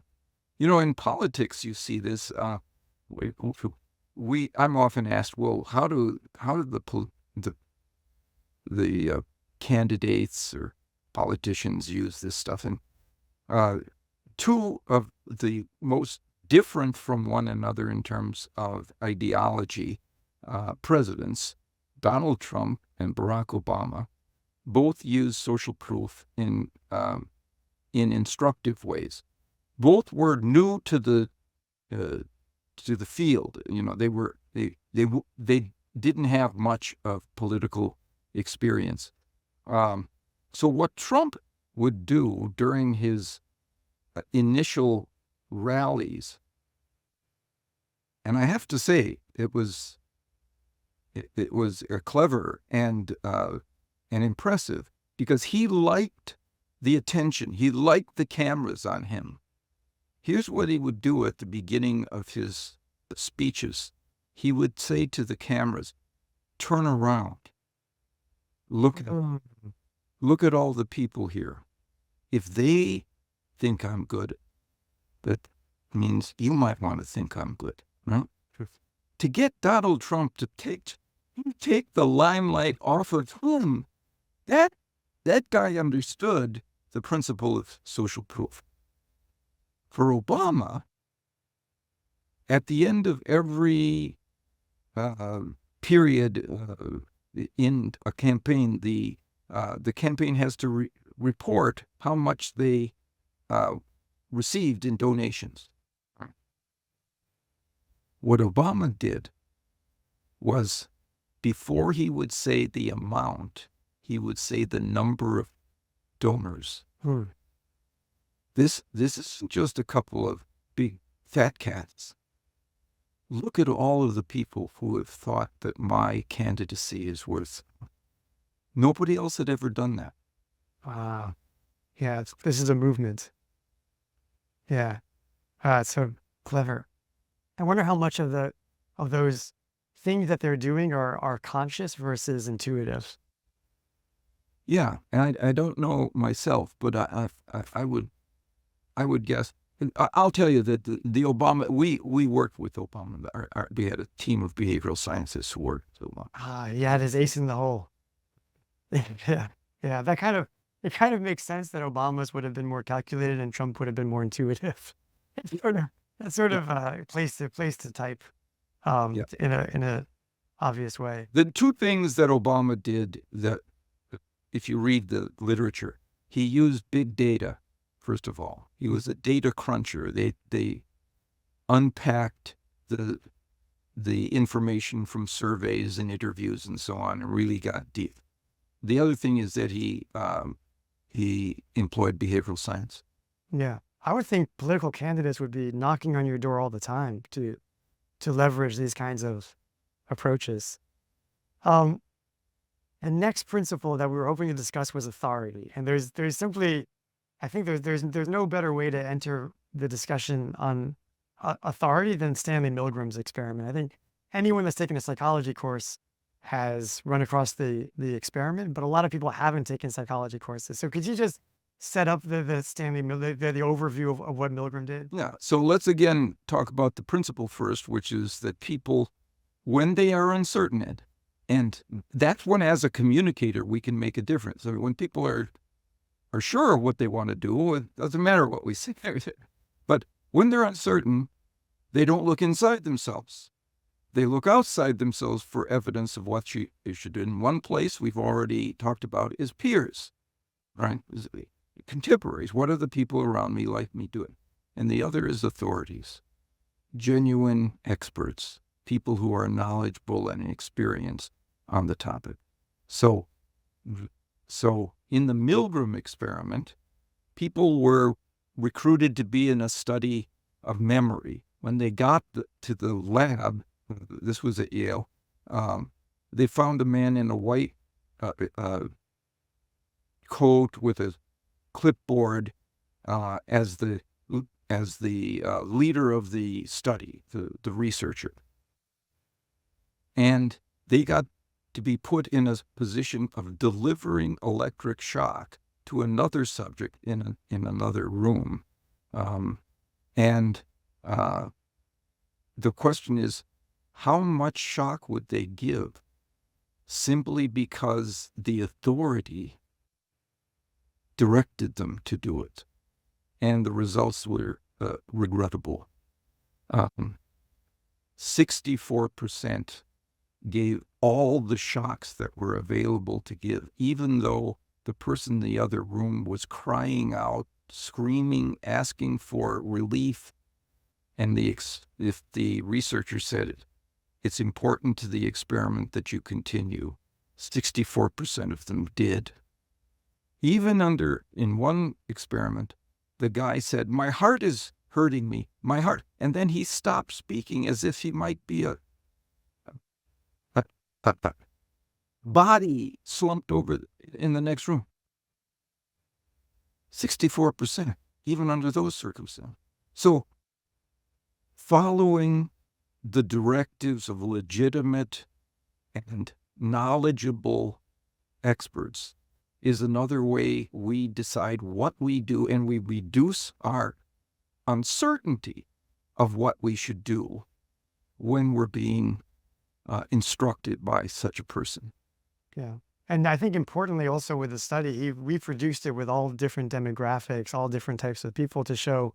In politics, you see this. I'm often asked, well, how do the candidates or politicians use this stuff? And two of the most different from one another in terms of ideology presidents, Donald Trump and Barack Obama, both use social proof in instructive ways. Both were new to the field. They didn't have much of political experience. So what Trump would do during his initial rallies, and I have to say it was clever and impressive, because he liked the attention. He liked the cameras on him. Here's what he would do at the beginning of his speeches. He would say to the cameras, "Turn around. Look at all the people here. If they think I'm good, that means you might want to think I'm good." Right? To get Donald Trump to take the limelight off of him, that guy understood the principle of social proof. For Obama, at the end of every period in a campaign, the campaign has to report how much they received in donations. What Obama did was, before he would say the amount, he would say the number of donors. This isn't just a couple of big fat cats. Look at all of the people who have thought that my candidacy is worth. Nobody else had ever done that. Wow. Yeah, this is a movement. Yeah. It's so clever. I wonder how much of those things that they're doing are conscious versus intuitive. Yeah, and I don't know myself, but I would guess. I'll tell you that the Obama, we worked with Obama. We had a team of behavioral scientists who worked with Obama. Yeah, it is ace in the hole. Yeah, that kind of makes sense that Obama's would have been more calculated and Trump would have been more intuitive. That's sort of place to type in a obvious way. The two things that Obama did, that if you read the literature, he used big data. First of all, he was a data cruncher. They unpacked the information from surveys and interviews and so on, and really got deep. The other thing is that he employed behavioral science. Yeah, I would think political candidates would be knocking on your door all the time to leverage these kinds of approaches. The next principle that we were hoping to discuss was authority, and there's simply, I think there's no better way to enter the discussion on authority than Stanley Milgram's experiment. I think anyone that's taken a psychology course has run across the experiment, but a lot of people haven't taken psychology courses. So could you just set up the Stanley the overview of what Milgram did? Yeah. So let's again talk about the principle first, which is that people, when they are uncertain, and that's when, as a communicator, we can make a difference. So when people are sure of what they want to do, it doesn't matter what we say. But when they're uncertain, they don't look inside themselves. They look outside themselves for evidence of what they should do. In one place we've already talked about is peers, right? Contemporaries. What are the people around me like me doing? And the other is authorities, genuine experts, people who are knowledgeable and experienced on the topic. So in the Milgram experiment, people were recruited to be in a study of memory. When they got to the lab, this was at Yale, they found a man in a white coat with a clipboard as the leader of the study, the researcher. And they got to be put in a position of delivering electric shock to another subject in another room. And the question is, how much shock would they give simply because the authority directed them to do it? And the results were regrettable. 64% gave all the shocks that were available to give, even though the person in the other room was crying out, screaming, asking for relief. And if the researcher said it's important to the experiment that you continue, 64% of them did. Even in one experiment, the guy said, "My heart is hurting me, my heart." And then he stopped speaking as if he might be a body slumped over in the next room. 64%, even under those circumstances. So following the directives of legitimate and knowledgeable experts is another way we decide what we do, and we reduce our uncertainty of what we should do when we're being instructed by such a person. Yeah. And I think importantly also with the study, he reproduced it with all different demographics, all different types of people to show,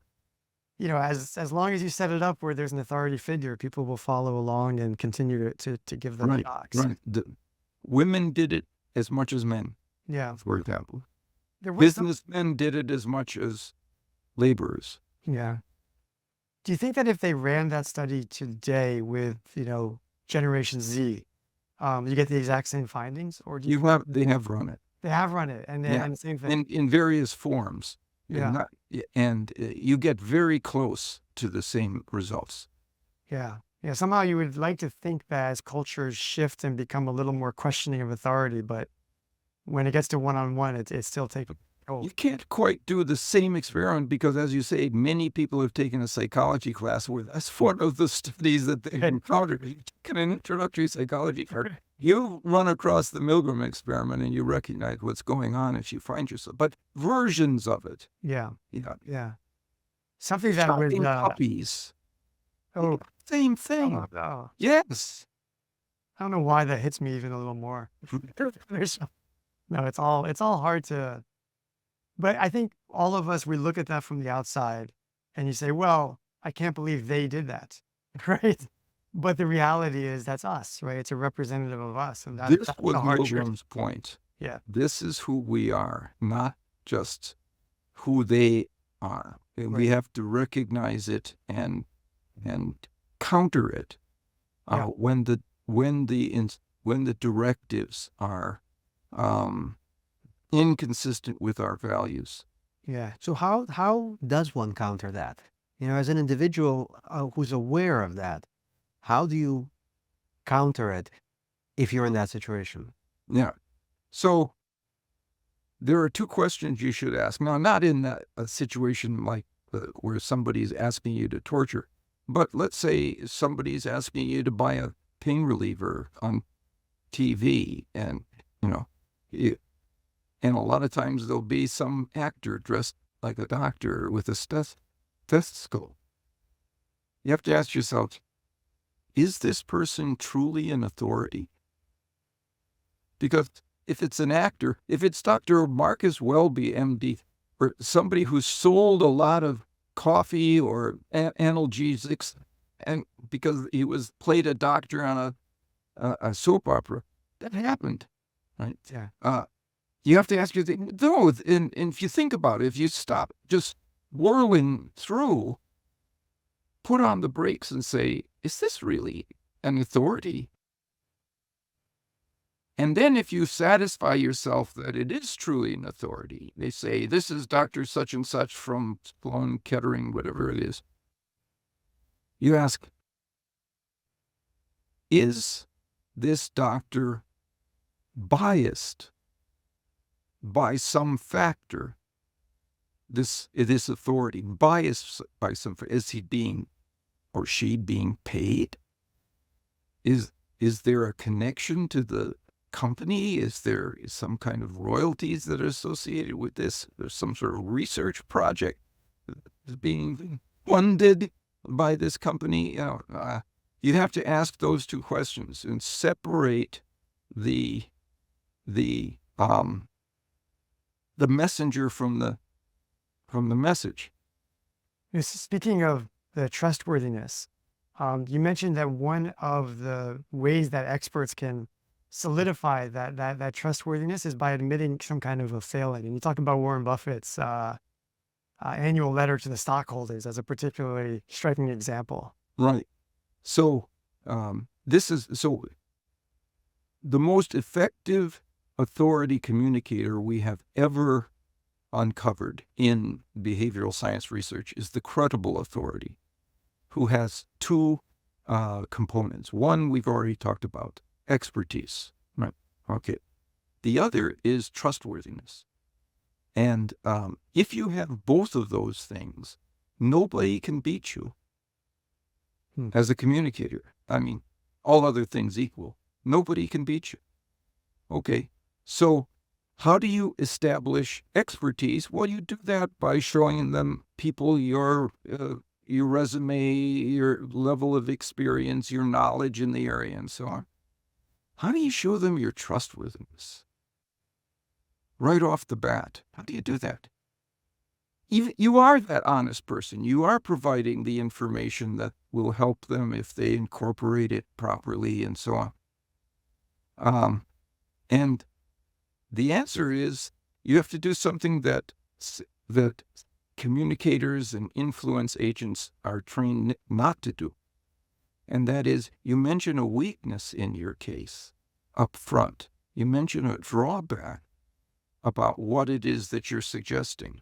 as long as you set it up where there's an authority figure, people will follow along and continue to give them shocks. Right. Women did it as much as men, Yeah. for example. There was Businessmen did it as much as laborers. Yeah. Do you think that if they ran that study today with, Generation Z, you get the exact same findings? Or do They have run it. they have run it and Yeah. and the same thing? In various forms. Yeah. And you get very close to the same results. Yeah. Yeah. Somehow you would like to think that as cultures shift and become a little more questioning of authority, but when it gets to one-on-one, it still takes hold. You can't quite do the same experiment because, as you say, many people have taken a psychology class where that's one of the studies that they encountered. You take an introductory psychology class, you run across the Milgram experiment and you recognize what's going on if you find yourself. But versions of it. Yeah. Yeah. Yeah. Something that was, Shopping puppies. oh, Same thing. no. Yes. I don't know why that hits me even a little more. No, it's all hard to, but I think all of us, we look at that from the outside and you say, well, I can't believe they did that. Right. But the reality is that's us, right? It's a representative of us. And This that's was the hard truth. Milgram's point. Yeah. This is who we are, not just who they are. And we Right. have to recognize it and counter it Yeah. when the directives are inconsistent with our values. Yeah. So how does one counter that? As an individual who's aware of that, how do you counter it if you're in that situation? Yeah. So there are two questions you should ask. Now, not in a situation like where somebody's asking you to torture, but let's say somebody's asking you to buy a pain reliever on TV, and and a lot of times there'll be some actor dressed like a doctor with a stethoscope. You have to ask yourself, is this person truly an authority? Because if it's an actor, if it's Dr. Marcus Welby, MD, or somebody who sold a lot of coffee or analgesics, and because he played a doctor on a soap opera, that happened, right? Yeah. You have to ask yourself, though, and if you think about it, if you stop just whirling through, put on the brakes and say, is this really an authority? And then if you satisfy yourself that it is truly an authority, they say, this is Dr. Such and Such from Sloan Kettering, whatever it is. You ask, is this doctor biased by some factor? This authority, biased by some, is he being or she being paid? Is there a connection to the company? Is there some kind of royalties that are associated with this? There's some sort of research project that's being funded by this company. You have to ask those two questions and separate the messenger from the message. Speaking of the trustworthiness, you mentioned that one of the ways that experts can solidify that trustworthiness is by admitting some kind of a failing. And you talk about Warren Buffett's annual letter to the stockholders as a particularly striking example. Right. So so the most effective authority communicator we have ever uncovered in behavioral science research is the credible authority, who has two components. One we've already talked about, expertise. Right. Okay. The other is trustworthiness. And if you have both of those things, nobody can beat you as a communicator. I mean, all other things equal, nobody can beat you. Okay. So how do you establish expertise? Well, you do that by showing them people your resume, your level of experience, your knowledge in the area, and so on. How do you show them your trustworthiness? Right off the bat, how do you do that? You are that honest person. You are providing the information that will help them if they incorporate it properly and so on. And the answer is you have to do something that communicators and influence agents are trained not to do. And that is, you mention a weakness in your case up front. You mention a drawback about what it is that you're suggesting.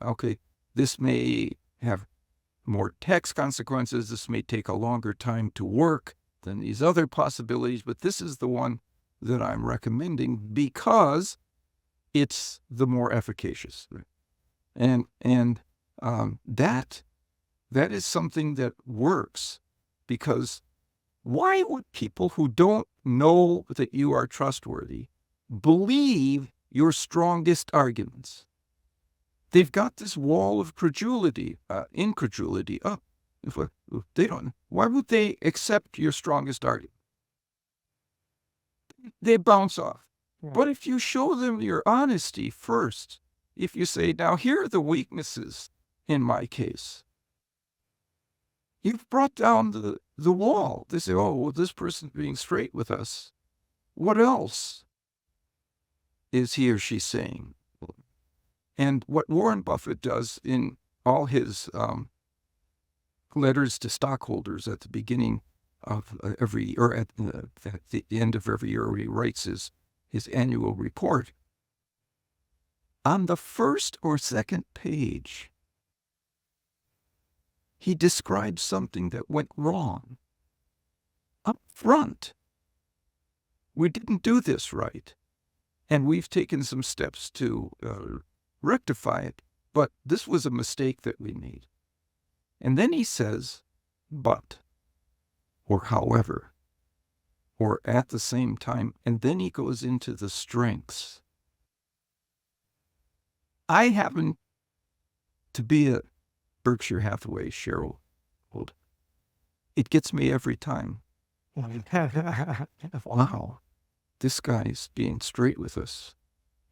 Okay, this may have more tax consequences. This may take a longer time to work than these other possibilities, but this is the one that I'm recommending because it's the more efficacious. And that is something that works, because why would people who don't know that you are trustworthy believe your strongest arguments? They've got this wall of incredulity up. If they don't, why would they accept your strongest argument? They bounce off. Yeah. But if you show them your honesty first, if you say, now here are the weaknesses in my case, you've brought down the wall. They say, oh, well, this person's being straight with us. What else is he or she saying? And what Warren Buffett does in all his letters to stockholders at the beginning of every year, or at the end of every year, where he writes his annual report, on the first or second page, he describes something that went wrong up front. We didn't do this right, and we've taken some steps to rectify it, but this was a mistake that we made. And then he says, but, or however, or at the same time, and then he goes into the strengths. I happen to be a Berkshire Hathaway shareholder. It gets me every time. Wow, this guy's being straight with us.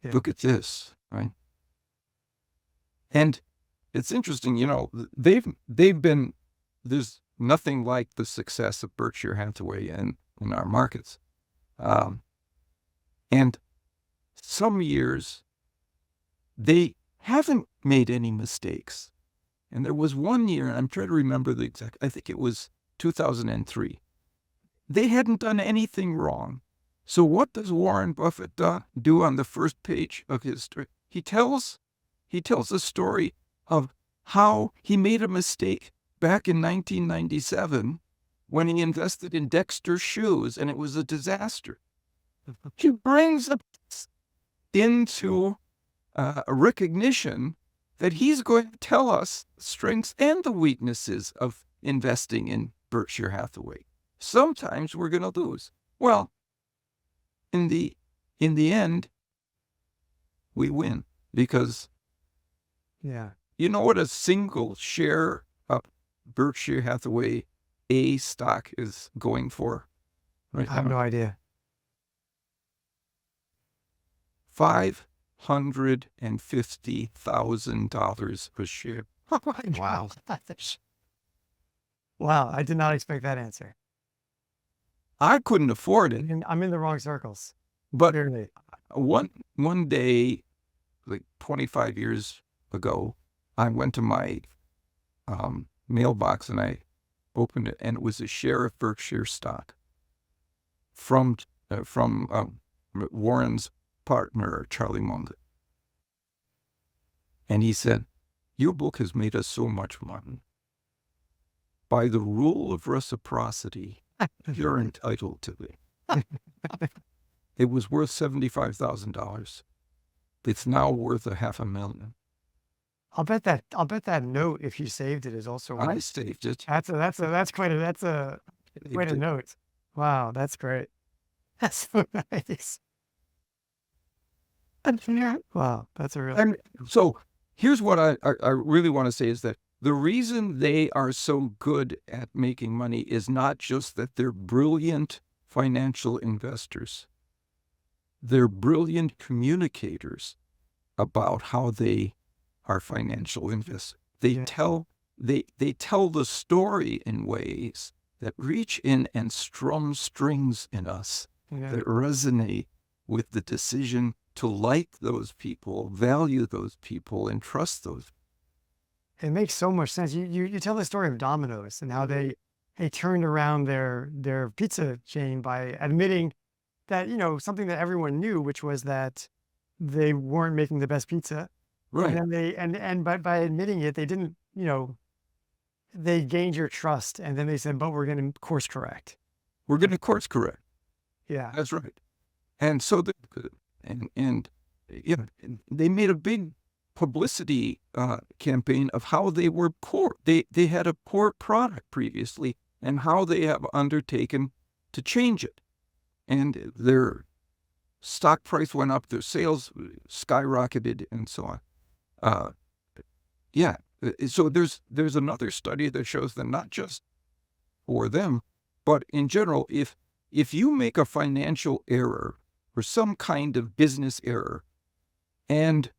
Yeah. Look at this, right? And it's interesting, they've been, there's nothing like the success of Berkshire Hathaway in our markets. And some years, they haven't made any mistakes. And there was one year, and I'm trying to remember the exact, I think it was 2003. They hadn't done anything wrong. So what does Warren Buffett do on the first page of his story? He tells a story of how he made a mistake back in 1997 when he invested in Dexter shoes, and it was a disaster. He brings us into a recognition that he's going to tell us the strengths and the weaknesses of investing in Berkshire Hathaway. Sometimes we're going to lose. Well, in the end, we win because Yeah. you know what a single share of Berkshire Hathaway A stock is going for right I have now? no idea. $550,000 per share. Oh my Wow. gosh. Wow. I did not expect that answer. I couldn't afford it, I'm in the wrong circles. but Clearly. one day, like 25 years ago, I went to my mailbox and I opened it, and it was a share of Berkshire stock from Warren's partner, Charlie Munger. And he said, "Your book has made us so much money. By the rule of reciprocity, you're entitled to it." It was worth $75,000. It's now worth $500,000. I'll bet that note, if you saved it, is also I worth. saved it. That's quite a note. Wow, that's great. That's so nice. Wow, that's a real. And so here's what I really want to say is that the reason they are so good at making money is not just that they're brilliant financial investors. They're brilliant communicators about how they are financial investors. They Yeah. tell the story in ways that reach in and strum strings in us Yeah. that resonate with the decision to like those people, value those people, and trust those. It makes so much sense. You tell the story of Domino's and how they turned around their pizza chain by admitting that, something that everyone knew, which was that they weren't making the best pizza. Right. And then by admitting it, they didn't, they gained your trust, and then they said, but we're going to course correct. We're going to course correct. Yeah. That's right. And so they made a big publicity campaign of how they were poor. They had a poor product previously and how they have undertaken to change it. And their stock price went up, their sales skyrocketed, and so on. So there's another study that shows that not just for them, but in general, if you make a financial error or some kind of business error, and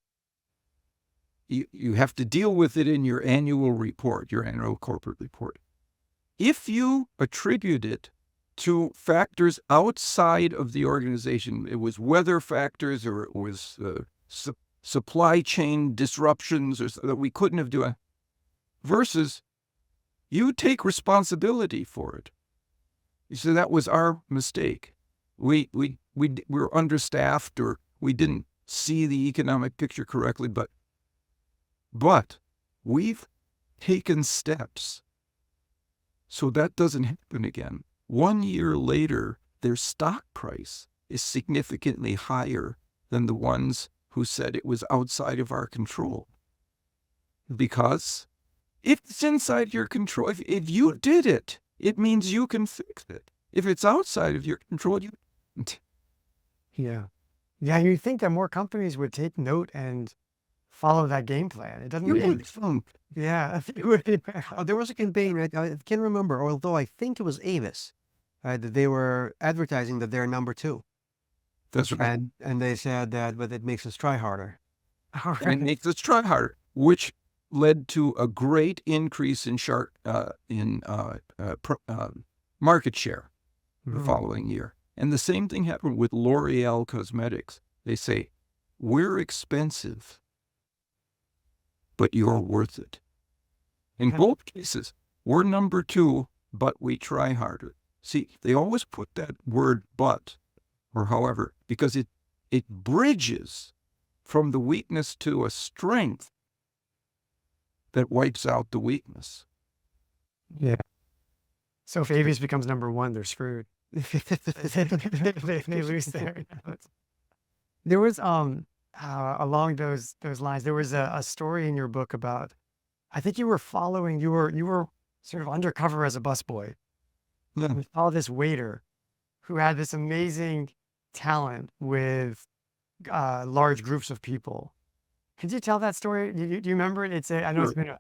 you have to deal with it in your annual report, your annual corporate report, if you attribute it to factors outside of the organization, it was weather factors or it was supply chain disruptions or that we couldn't have done, versus you take responsibility for it. You say that was our mistake. We were understaffed or we didn't see the economic picture correctly, but we've taken steps so that doesn't happen again. 1 year later, their stock price is significantly higher than the ones who said it was outside of our control. Because if it's inside your control, if you did it, it means you can fix it. If it's outside of your control, you can't. Yeah. Yeah, you'd think that more companies would take note and follow that game plan. It doesn't really. Yeah. There was a campaign, I can't remember, although I think it was Avis, that they were advertising that they're number 2. That's right. And they said that, but it makes us try harder. All And it makes us try harder, which led to a great increase in market share the following year. And the same thing happened with L'Oreal Cosmetics. They say, we're expensive, but you're worth it. In both cases, we're number 2, but we try harder. See, they always put that word but, or however, because it bridges from the weakness to a strength that wipes out the weakness. Yeah. So if Avis becomes number 1, they're screwed. they lose there. There was along those lines, there was a story in your book about, I think you were sort of undercover as a busboy. Yeah. You saw this waiter who had this amazing talent with large groups of people. Could you tell that story? Do you remember it? I know it's Sure. been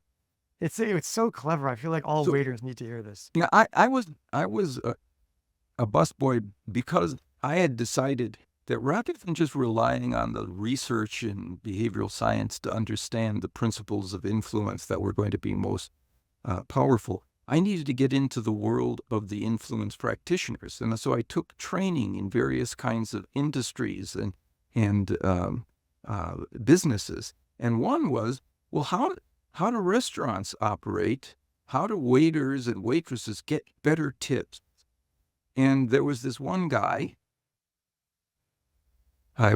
it's so clever. I feel like all So waiters need to hear this. yeah, I was a busboy because I had decided that rather than just relying on the research in behavioral science to understand the principles of influence that were going to be most powerful, I needed to get into the world of the influence practitioners. And so I took training in various kinds of industries and businesses. And one was, well, how do restaurants operate? How do waiters and waitresses get better tips? And there was this one guy, yeah,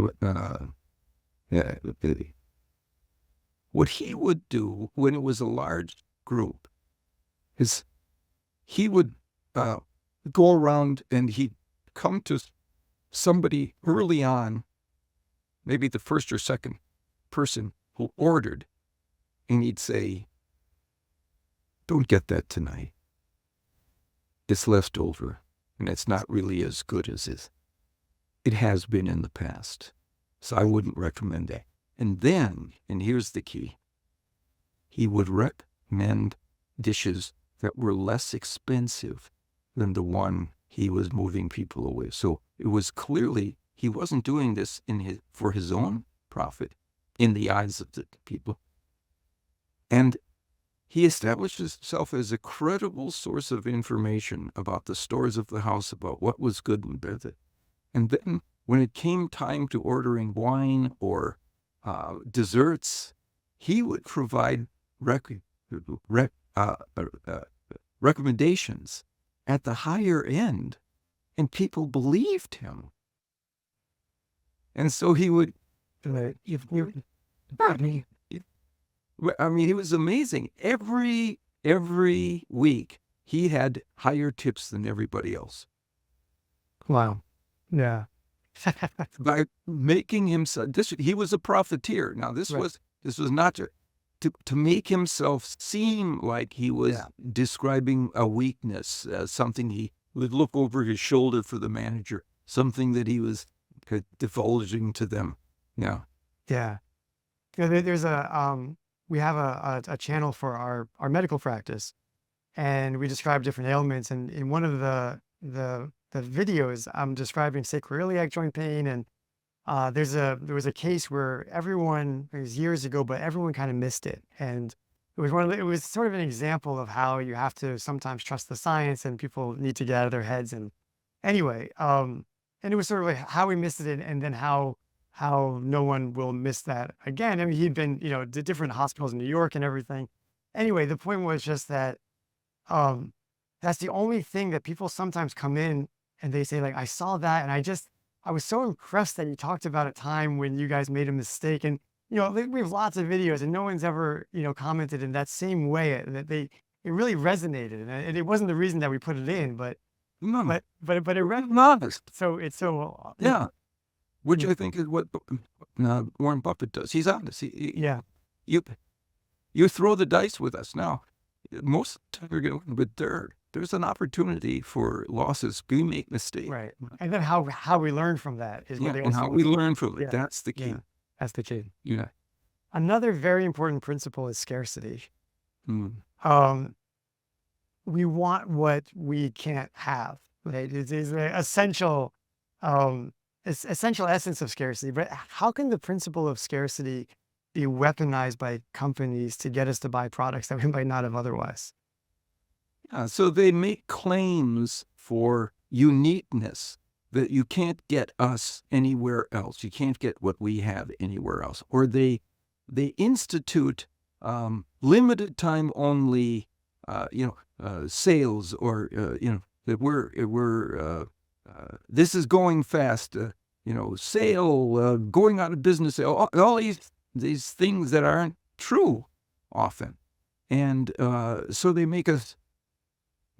what he would do when it was a large group is he would go around and he'd come to somebody early on, maybe the first or second person who ordered, and he'd say, "Don't get that tonight. It's left over, and it's not really as good as it has been in the past. So I wouldn't recommend that." And then, and here's the key, he would recommend dishes that were less expensive than the one he was moving people away. So it was clearly he wasn't doing this for his own profit in the eyes of the people. And he established himself as a credible source of information about the stores of the house, about what was good and bad. And then when it came time to ordering wine or desserts, he would provide recommendations at the higher end, and people believed him. And so he would, I mean, he was amazing. Every week, he had higher tips than everybody else. Wow. Yeah. By making himself, he was a profiteer. Now, this Right. was not to make himself seem like he was describing a weakness, something he would look over his shoulder for the manager, something that he was divulging to them. Yeah. Yeah. There's we have a channel for our medical practice, and we describe different ailments. And in one of the videos, I'm describing sacroiliac joint pain, and there was a case where it was years ago, but everyone kind of missed it. And it was sort of an example of how you have to sometimes trust the science, and people need to get out of their heads. And anyway, and it was sort of like how we missed it, and then how no one will miss that again. I mean, he'd been, to different hospitals in New York and everything. Anyway, the point was just that that's the only thing that people sometimes come in and they say, like, I saw that, and I was so impressed that you talked about a time when you guys made a mistake. And, we have lots of videos, and no one's ever, commented in that same way. That it really resonated, and it wasn't the reason that we put it in, but it resonated. So it's so Yeah. Which I think is what Warren Buffett does. He's honest. Yeah. You throw the dice with us now. Most of the time you're going to win, but there's an opportunity for losses. We make mistakes. Right. And then how we learn from that is what they and how we learn from it. Yeah. That's the key. Yeah. That's the key. Yeah. Another very important principle is scarcity. Mm. We want what we can't have. Right? It is an essential essence of scarcity. But how can the principle of scarcity be weaponized by companies to get us to buy products that we might not have otherwise? Yeah, so they make claims for uniqueness that you can't get us anywhere else. You can't get what we have anywhere else. Or they institute limited time only, sales, or that we're this is going fast. Sale, going out of business. All these things that aren't true often, and so they make us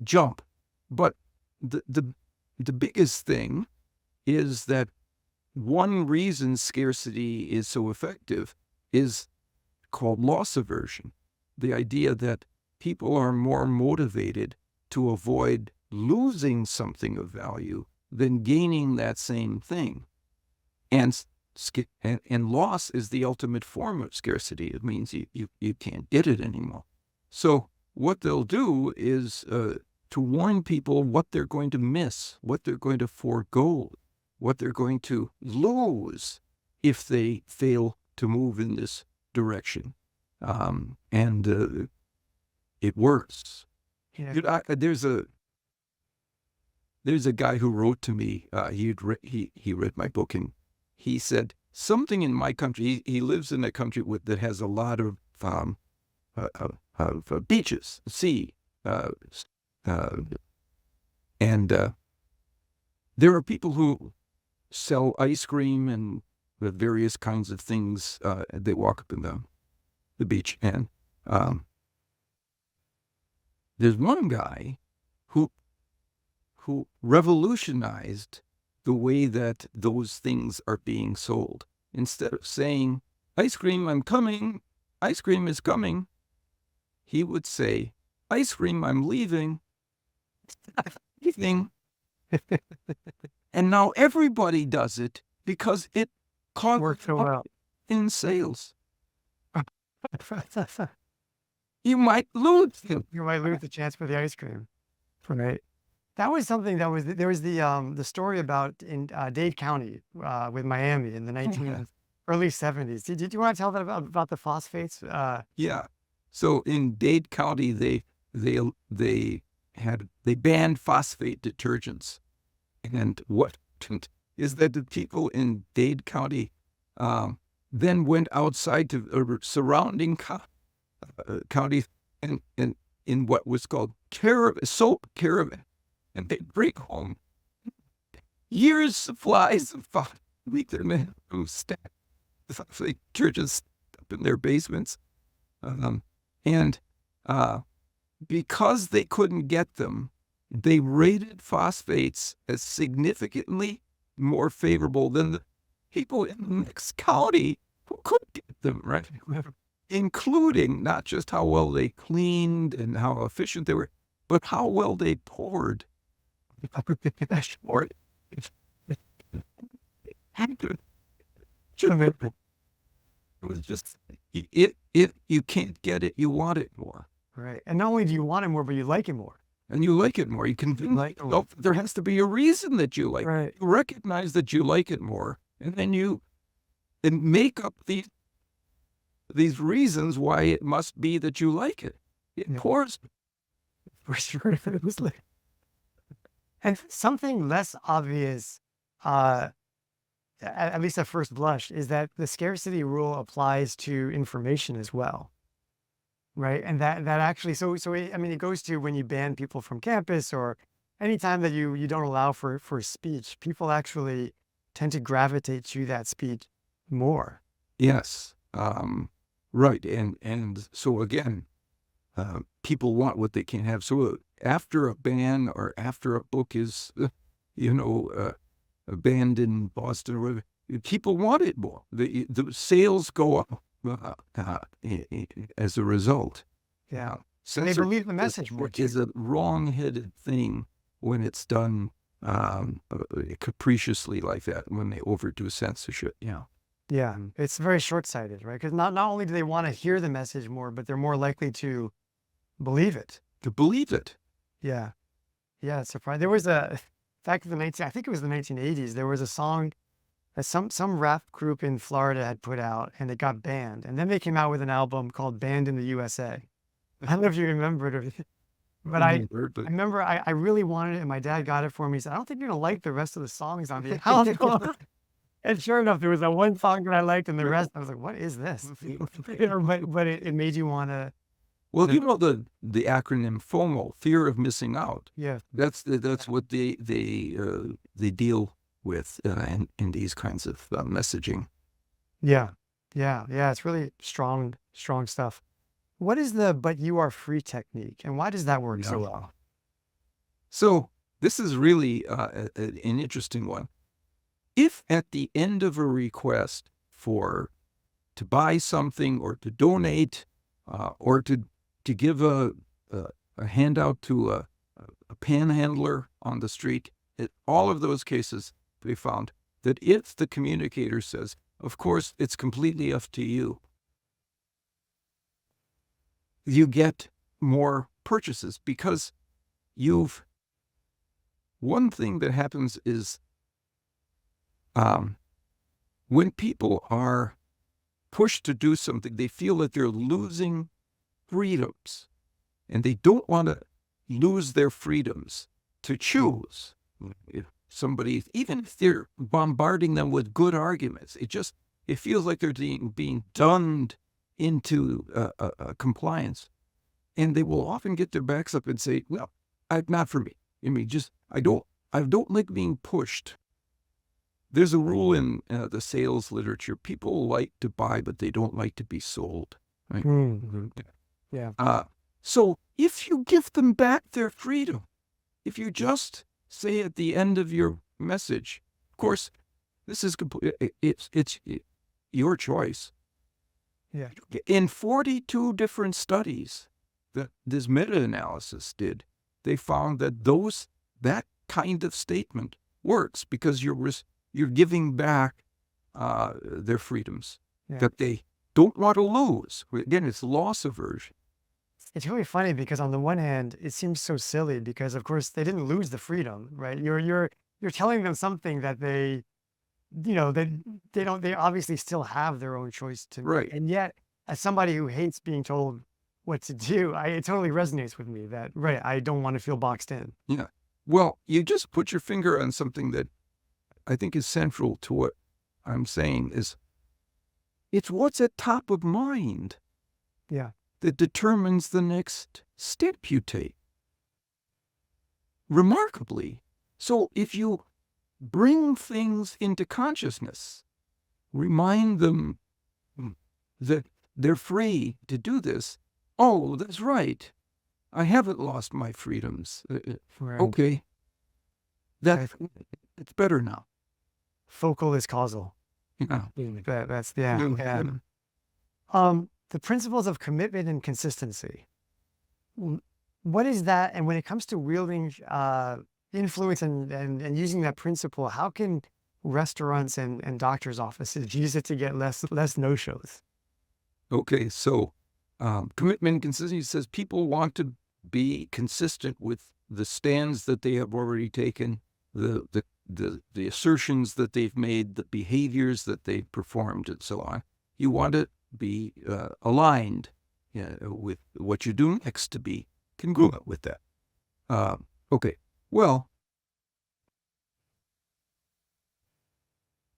jump. But the biggest thing is that one reason scarcity is so effective is called loss aversion. The idea that people are more motivated to avoid losing something of value than gaining that same thing. And loss is the ultimate form of scarcity. It means you can't get it anymore. So what they'll do is to warn people what they're going to miss, what they're going to forego, what they're going to lose if they fail to move in this direction. And it works. Yeah. There's a guy who wrote to me. He read my book, and he said something in my country. He lives in a country that has a lot of beaches, sea, and there are people who sell ice cream and various kinds of things. They walk up in the beach, and there's one guy who revolutionized the way that those things are being sold. Instead of saying, "Ice cream, I'm coming. Ice cream is coming," he would say, "Ice cream, I'm leaving." Leaving. And now everybody does it because it Worked so well. in sales. You might lose him. You might lose the chance for the ice cream. Right. That was something there was the story about in Dade County with Miami in the early 70s. Did you want to tell that about the phosphates? Yeah. So in Dade County, they banned phosphate detergents, and what is that the people in Dade County then went outside to surrounding counties and in what was called soap caravan, and they bring home years' supplies of phosphate. Leave them in stack phosphate detergents up in their basements, and because they couldn't get them, they rated phosphates as significantly more favorable than the people in the next county who could get them, right? Including not just how well they cleaned and how efficient they were, but how well they poured. It was just, if you can't get it, you want it more. Right. And not only do you want it more, but you like it more. And you like it more. You can there has to be a reason that you like it. Right. You recognize that you like it more, and then you make up these reasons why it must be that you like it. It pours. And something less obvious, at least at first blush, is that the scarcity rule applies to information as well. Right. And that actually, it goes to when you ban people from campus or anytime that you don't allow for speech, people actually tend to gravitate to that speech more. Yes. Right. And so again, people want what they can't have. So after a ban or after a book is, banned in Boston or whatever, people want it more. The sales go up as a result. Yeah. So they believe the message more. Which is a wrong-headed thing when it's done capriciously like that, when they overdo censorship. Yeah. Yeah. It's very short-sighted, right? Because not only do they want to hear the message more, but they're more likely to believe it. To believe it. Yeah. Yeah. It's surprising. There was back in I think it was the 1980s, there was a song that some rap group in Florida had put out, and it got banned. And then they came out with an album called Banned in the USA. I don't know if you remember it, but I remember I really wanted it, and my dad got it for me. He said, "I don't think you're going to like the rest of the songs on the album." And sure enough, there was that one song that I liked, and the rest, I was like, what is this? But it made you want to. Well, the acronym FOMO, fear of missing out. Yeah. That's what they deal with in these kinds of messaging. Yeah. It's really strong stuff. What is the "but you are free" technique, and why does that work so well? So this is really an interesting one. If at the end of a request to buy something or to donate or to give a handout to a panhandler on the street, in all of those cases, they found that if the communicator says, of course, it's completely up to you, you get more purchases because one thing that happens is when people are pushed to do something, they feel that they're losing freedoms, and they don't want to lose their freedoms to choose. If somebody, even if they're bombarding them with good arguments, it feels like they're being dunned into compliance, and they will often get their backs up and say, "Well, not for me. I mean, I don't like being pushed." There's a rule in the sales literature: people like to buy, but they don't like to be sold. Right? Mm-hmm. Yeah. So if you give them back their freedom, if you just say at the end of your message, of course, this is it's your choice. Yeah. In 42 different studies that this meta-analysis did, they found that that kind of statement works because you're giving back their freedoms that they don't want to lose. Again, it's loss aversion. It's really funny because on the one hand, it seems so silly because of course they didn't lose the freedom, right? You're telling them something that they obviously still have their own choice to make. Right. And yet, as somebody who hates being told what to do, it totally resonates with me that, right, I don't want to feel boxed in. Yeah. Well, you just put your finger on something that I think is central to what I'm saying is it's what's at top of mind. Yeah. That determines the next step you take. Remarkably, so if you bring things into consciousness, remind them that they're free to do this. Oh, that's right. I haven't lost my freedoms. Right. Okay. It's better now. Focal is causal. Yeah. That's the principles of commitment and consistency. What is that? And when it comes to wielding influence and using that principle, how can restaurants and doctors' offices use it to get less no-shows? Okay, so commitment and consistency says people want to be consistent with the stands that they have already taken, the assertions that they've made, the behaviors that they've performed, and so on. You want to be aligned with what you're doing next, to be congruent with that. Okay, well,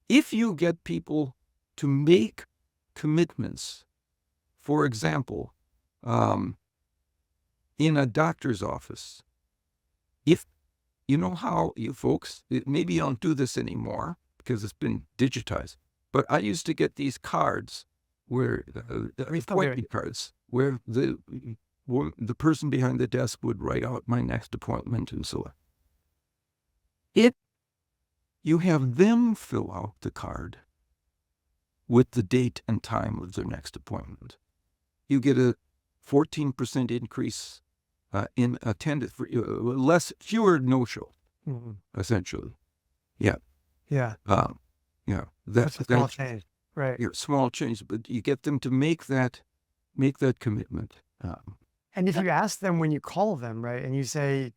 if you get people to make commitments, for example, in a doctor's office, if you know how you folks, maybe you don't do this anymore because it's been digitized, but I used to get these cards where appointment cards where the person behind the desk would write out my next appointment and so on. You have them fill out the card with the date and time of their next appointment. You get a 14% increase in attendance, fewer no-show, essentially. Yeah. Yeah. That's a small change. Right. Small change, but you get them to make that commitment. And if you ask them when you call them, right, and you say,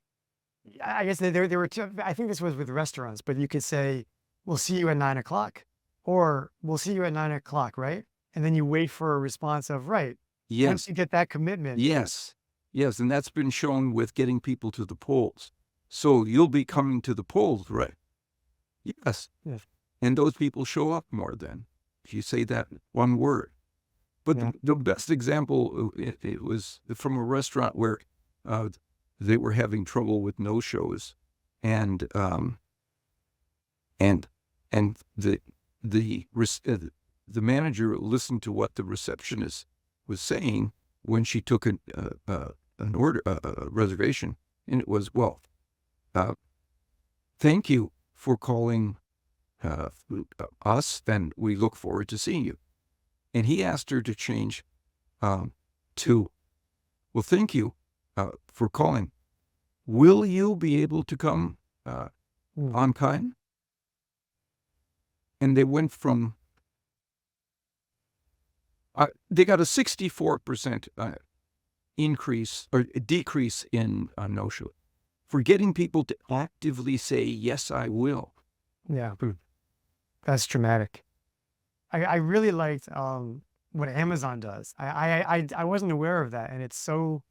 I guess there were two, I think this was with restaurants, but you could say, we'll see you at 9:00, or we'll see you at 9:00, right? And then you wait for a response of, right. Yes. Once you get that commitment. Yes. And that's been shown with getting people to the polls. So you'll be coming to the polls, right? Yes. And those people show up more then, if you say that one word. But the best example, it was from a restaurant where they were having trouble with no-shows, and the manager listened to what the receptionist was saying when she took an order, a reservation, and it was, well, thank you for calling us, and we look forward to seeing you. And he asked her to change to, well, thank you for calling. Will you be able to come on-kind. And they went from, they got a 64% increase or decrease in no-show for getting people to actively say, yes, I will. Yeah. That's dramatic. I really liked what Amazon does. I wasn't aware of that, and it's so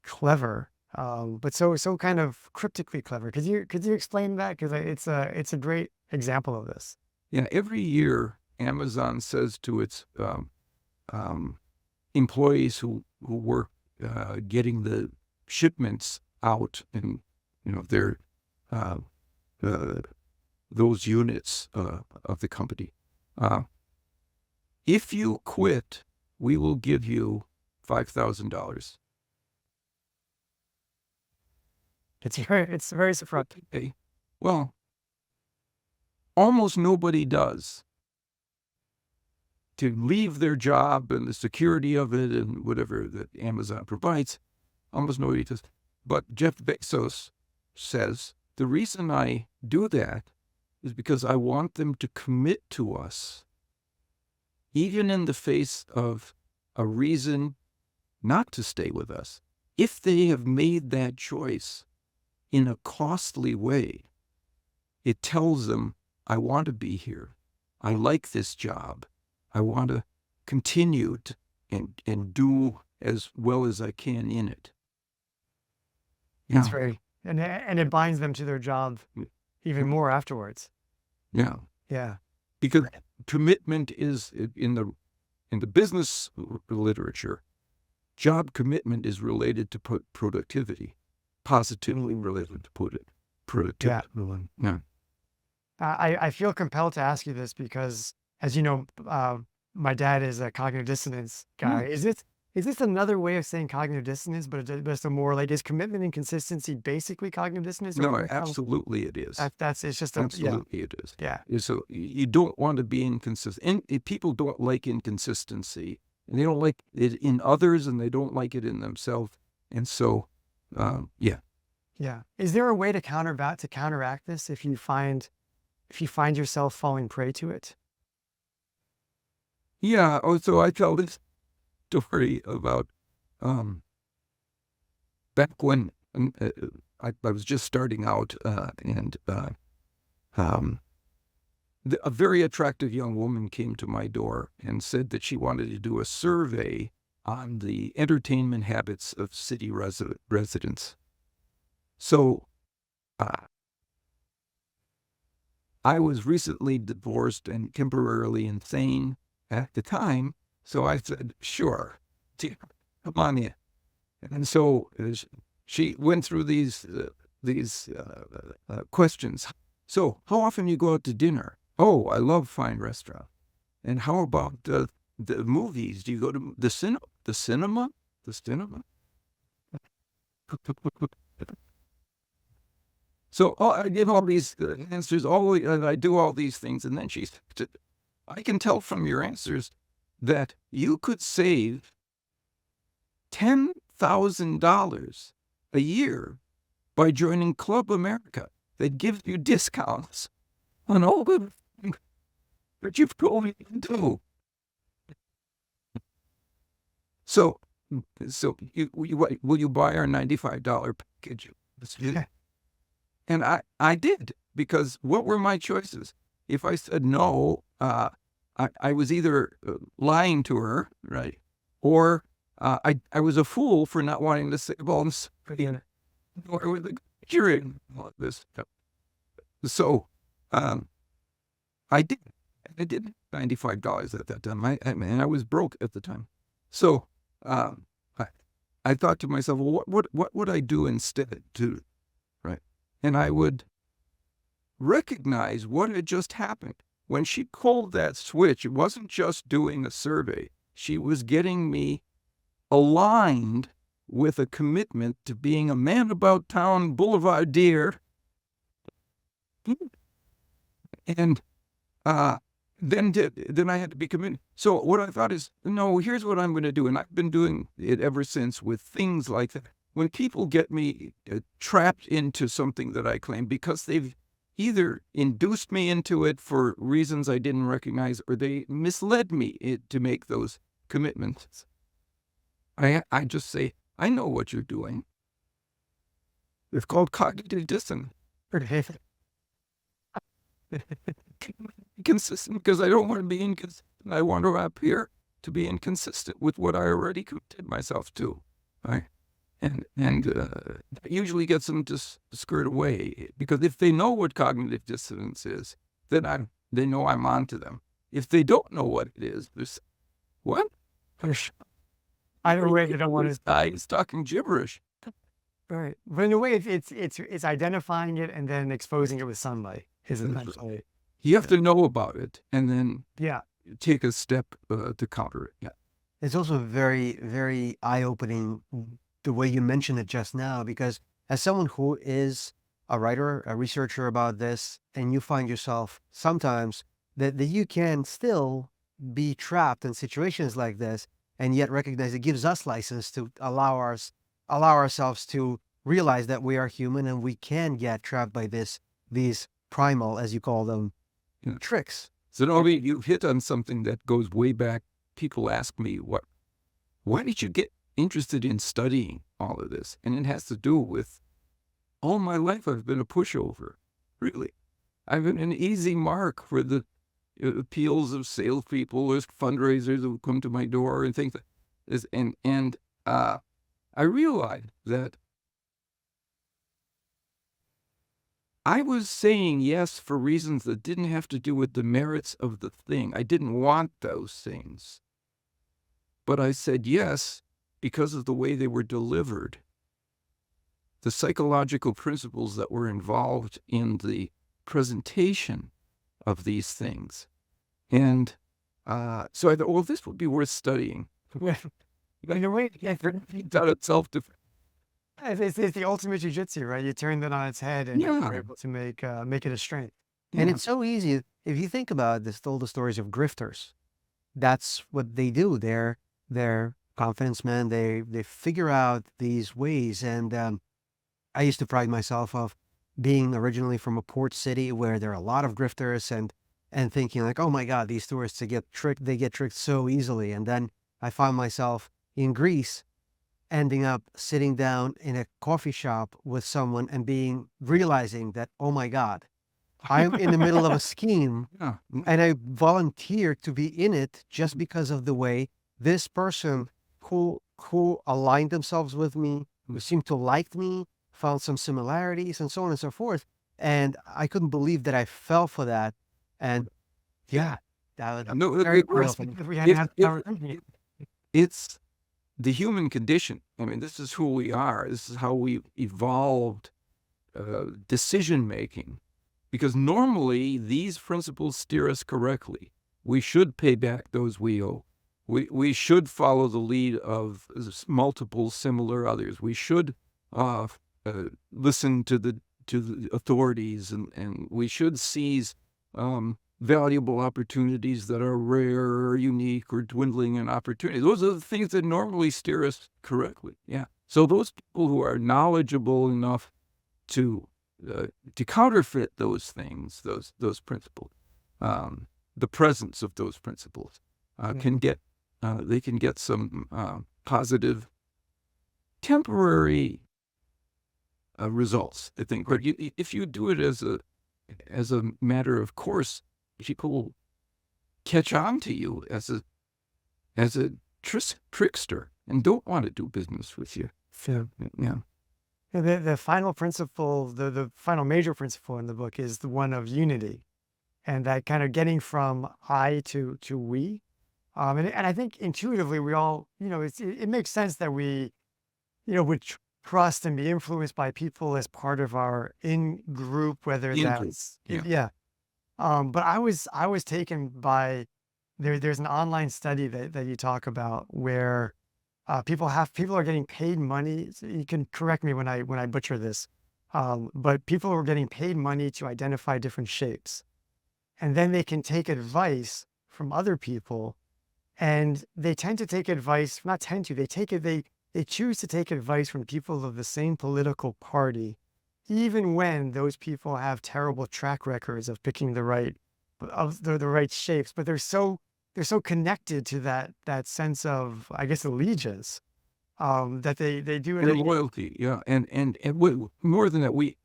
clever, but so kind of cryptically clever. Could you explain that? Because it's a great example of this. Yeah, every year Amazon says to its employees who work getting the shipments out and their those units of the company. If you quit, we will give you $5,000. It's very surprising. Okay. Well, almost nobody does. To leave their job and the security of it and whatever that Amazon provides, almost nobody does. But Jeff Bezos says, the reason I do that is because I want them to commit to us, even in the face of a reason not to stay with us. If they have made that choice in a costly way, it tells them, I want to be here. I like this job. I want to continue to, and do as well as I can in it. That's very, and it binds them to their job even more afterwards. Yeah. Yeah. Because commitment is in the business literature, job commitment is related to productivity, positively related to productivity. Yeah. I feel compelled to ask you this because, as you know, my dad is a cognitive dissonance guy. Is this another way of saying cognitive dissonance, but it's a more like, is commitment and consistency basically cognitive dissonance? No, absolutely it is. It's just absolutely it is. Yeah. So you don't want to be inconsistent. People don't like inconsistency, and they don't like it in others, and they don't like it in themselves. And so, yeah. Yeah. Is there a way to counteract this if you find yourself falling prey to it? Yeah. Oh, so I tell this story about back when I was just starting out, and a very attractive young woman came to my door and said that she wanted to do a survey on the entertainment habits of city residents. So I was recently divorced and temporarily insane at the time, so I said, sure, come on in. And so she went through these questions. So how often you go out to dinner? Oh, I love fine restaurants. And how about the movies? Do you go to the cinema? So I give all these answers, I do all these things, and then she said, I can tell from your answers that you could save $10,000 a year by joining Club America. They'd give you discounts on all the things that you've going to do. So will you buy our $95 package? And I did, because what were my choices? If I said no, I was either lying to her, right, or I was a fool for not wanting to save all this money, or with the curing all of this stuff. So I did $95 at that time. I was broke at the time. So I thought to myself, well, what would I do instead to, right? And I would recognize what had just happened. When she pulled that switch, it wasn't just doing a survey. She was getting me aligned with a commitment to being a man about town boulevardier. And then I had to be committed. So what I thought is, no, here's what I'm going to do. And I've been doing it ever since with things like that. When people get me trapped into something that I claim because they've either induced me into it for reasons I didn't recognize, or they misled me to make those commitments. I just say, I know what you're doing. It's called cognitive dissonance. Consistent, because I don't want to be inconsistent. I want to appear to be inconsistent with what I already committed myself to, right? And that usually gets them to skirt away, because if they know what cognitive dissonance is, then they know I'm onto them. If they don't know what it is, there's what? Either way, they don't want to. He's talking gibberish. Right, but in a way, it's identifying it and then exposing it with sunlight. Is essentially. You have to know about it and then Yeah. take a step to counter it. Yeah. It's also very, very eye-opening the way you mentioned it just now, because as someone who is a writer, a researcher about this, and you find yourself sometimes that you can still be trapped in situations like this, and yet recognize it gives us license to allow ourselves to realize that we are human and we can get trapped by these primal, as you call them, tricks. Zinovi, you hit on something that goes way back. People ask me, why did you get interested in studying all of this? And it has to do with all my life I've been a pushover, really. I've been an easy mark for the appeals of salespeople or fundraisers who come to my door and things like this. And I realized that I was saying yes for reasons that didn't have to do with the merits of the thing. I didn't want those things. But I said yes because of the way they were delivered. The psychological principles that were involved in the presentation of these things. And so I thought, well, this would be worth studying. In a way, That itself it's the ultimate jujitsu, right? You turn that on its head and you're able to make it a strength. And it's so easy. If you think about this, all the stories of grifters, that's what they do. They're confidence men. They figure out these ways. And I used to pride myself of being originally from a port city where there are a lot of grifters and thinking like, oh my God, these tourists, they get tricked so easily. And then I found myself in Greece, ending up sitting down in a coffee shop with someone and realizing that, oh my God, I'm in the middle of a scheme and I volunteered to be in it just because of the way this person who aligned themselves with me, who seemed to like me, found some similarities and so on and so forth. And I couldn't believe that I fell for that. And yeah, that was very powerful. It's the human condition. I mean, this is who we are. This is how we evolved decision-making. Because normally, these principles steer us correctly. We should pay back those we owe. We should follow the lead of multiple similar others. We should listen to the authorities, and we should seize valuable opportunities that are rare or unique or dwindling in opportunity. Those are the things that normally steer us correctly. Yeah. So those people who are knowledgeable enough to counterfeit those things, those principles, the presence of those principles, can get some positive, temporary results, I think. But if you do it as a matter of course, people will catch on to you as a trickster and don't want to do business with you. Yeah. The final principle, the final major principle in the book is the one of unity, and that kind of getting from I to we. And I think intuitively we all, it makes sense that we, would trust and be influenced by people as part of our in-group, whether that's, but I was taken by, there's an online study that you talk about where people are getting paid money. So you can correct me when I butcher this, but people are getting paid money to identify different shapes, and then they can take advice from other people, and they tend to take advice. Not tend to. They choose to take advice from people of the same political party even when those people have terrible track records of picking the right shapes, but they're so connected to that sense of, I guess, allegiance, that they do it. And loyalty, yeah. And more than that, we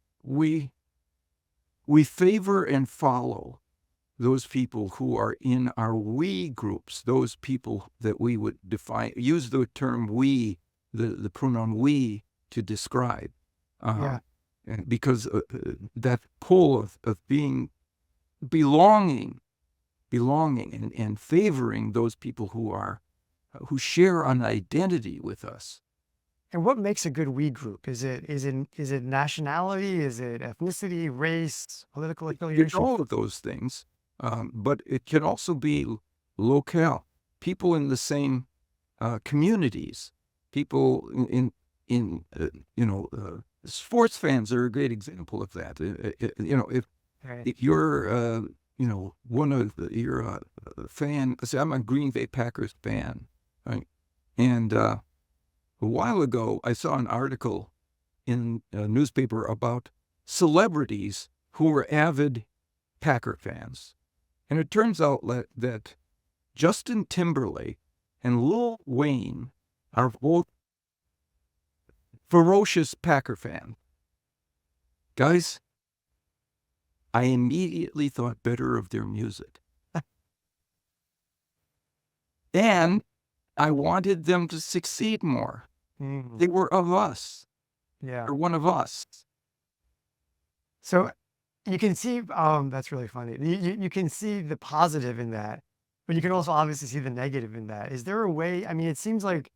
favor and follow those people who are in our we groups, those people that we would use the term we, the pronoun we to describe. Yeah. And because that pull of belonging and favoring those people who share an identity with us. And what makes a good we group? Is it nationality? Is it ethnicity, race, political It's affiliation? all of those things, but it can also be locale. People in the same communities. People in sports fans are a great example of that. Right. If you're you're a fan. Say I'm a Green Bay Packers fan, right? And a while ago, I saw an article in a newspaper about celebrities who were avid Packer fans. And it turns out that Justin Timberlake and Lil Wayne are both ferocious Packer fans. Guys, I immediately thought better of their music. And I wanted them to succeed more. Mm, They were of us. yeah. They're one of us. So you can see, that's really funny. You can see the positive in that, but you can also obviously see the negative in that. Is there a way? I mean, it seems like,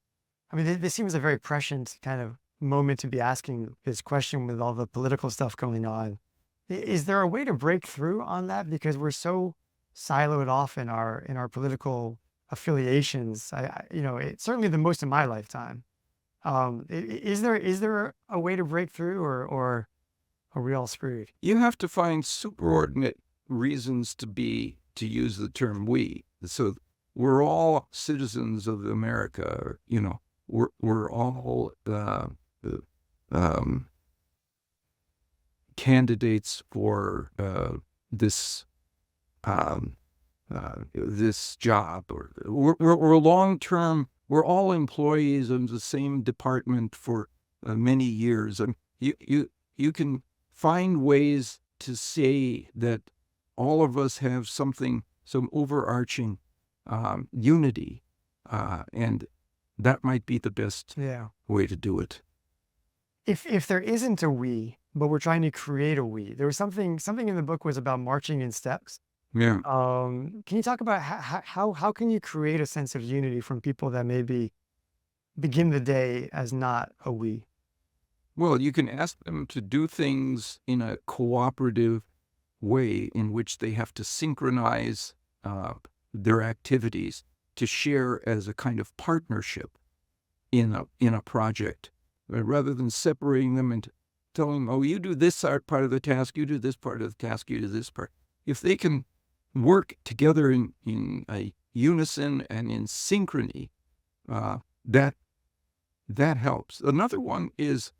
this seems a very prescient kind of moment to be asking this question with all the political stuff going on. Is there a way to break through on that? Because we're so siloed off in our political affiliations. It's certainly the most in my lifetime. Is there a way to break through, or are we all screwed? You have to find superordinate reasons to use the term we. So we're all citizens of America. We're all candidates for this job, or we're long-term. We're all employees of the same department for many years, and you can find ways to say that all of us have some overarching unity, and that might be the best Yeah. way to do it. If there isn't a we, but we're trying to create a we, there was something in the book was about marching in steps. Yeah. Can you talk about how can you create a sense of unity from people that maybe begin the day as not a we? Well, you can ask them to do things in a cooperative way in which they have to synchronize their activities to share as a kind of partnership in a project, rather than separating them and telling them, oh, you do this part of the task, you do this part of the task, you do this part. If they can work together in a unison and in synchrony, that helps. Another one is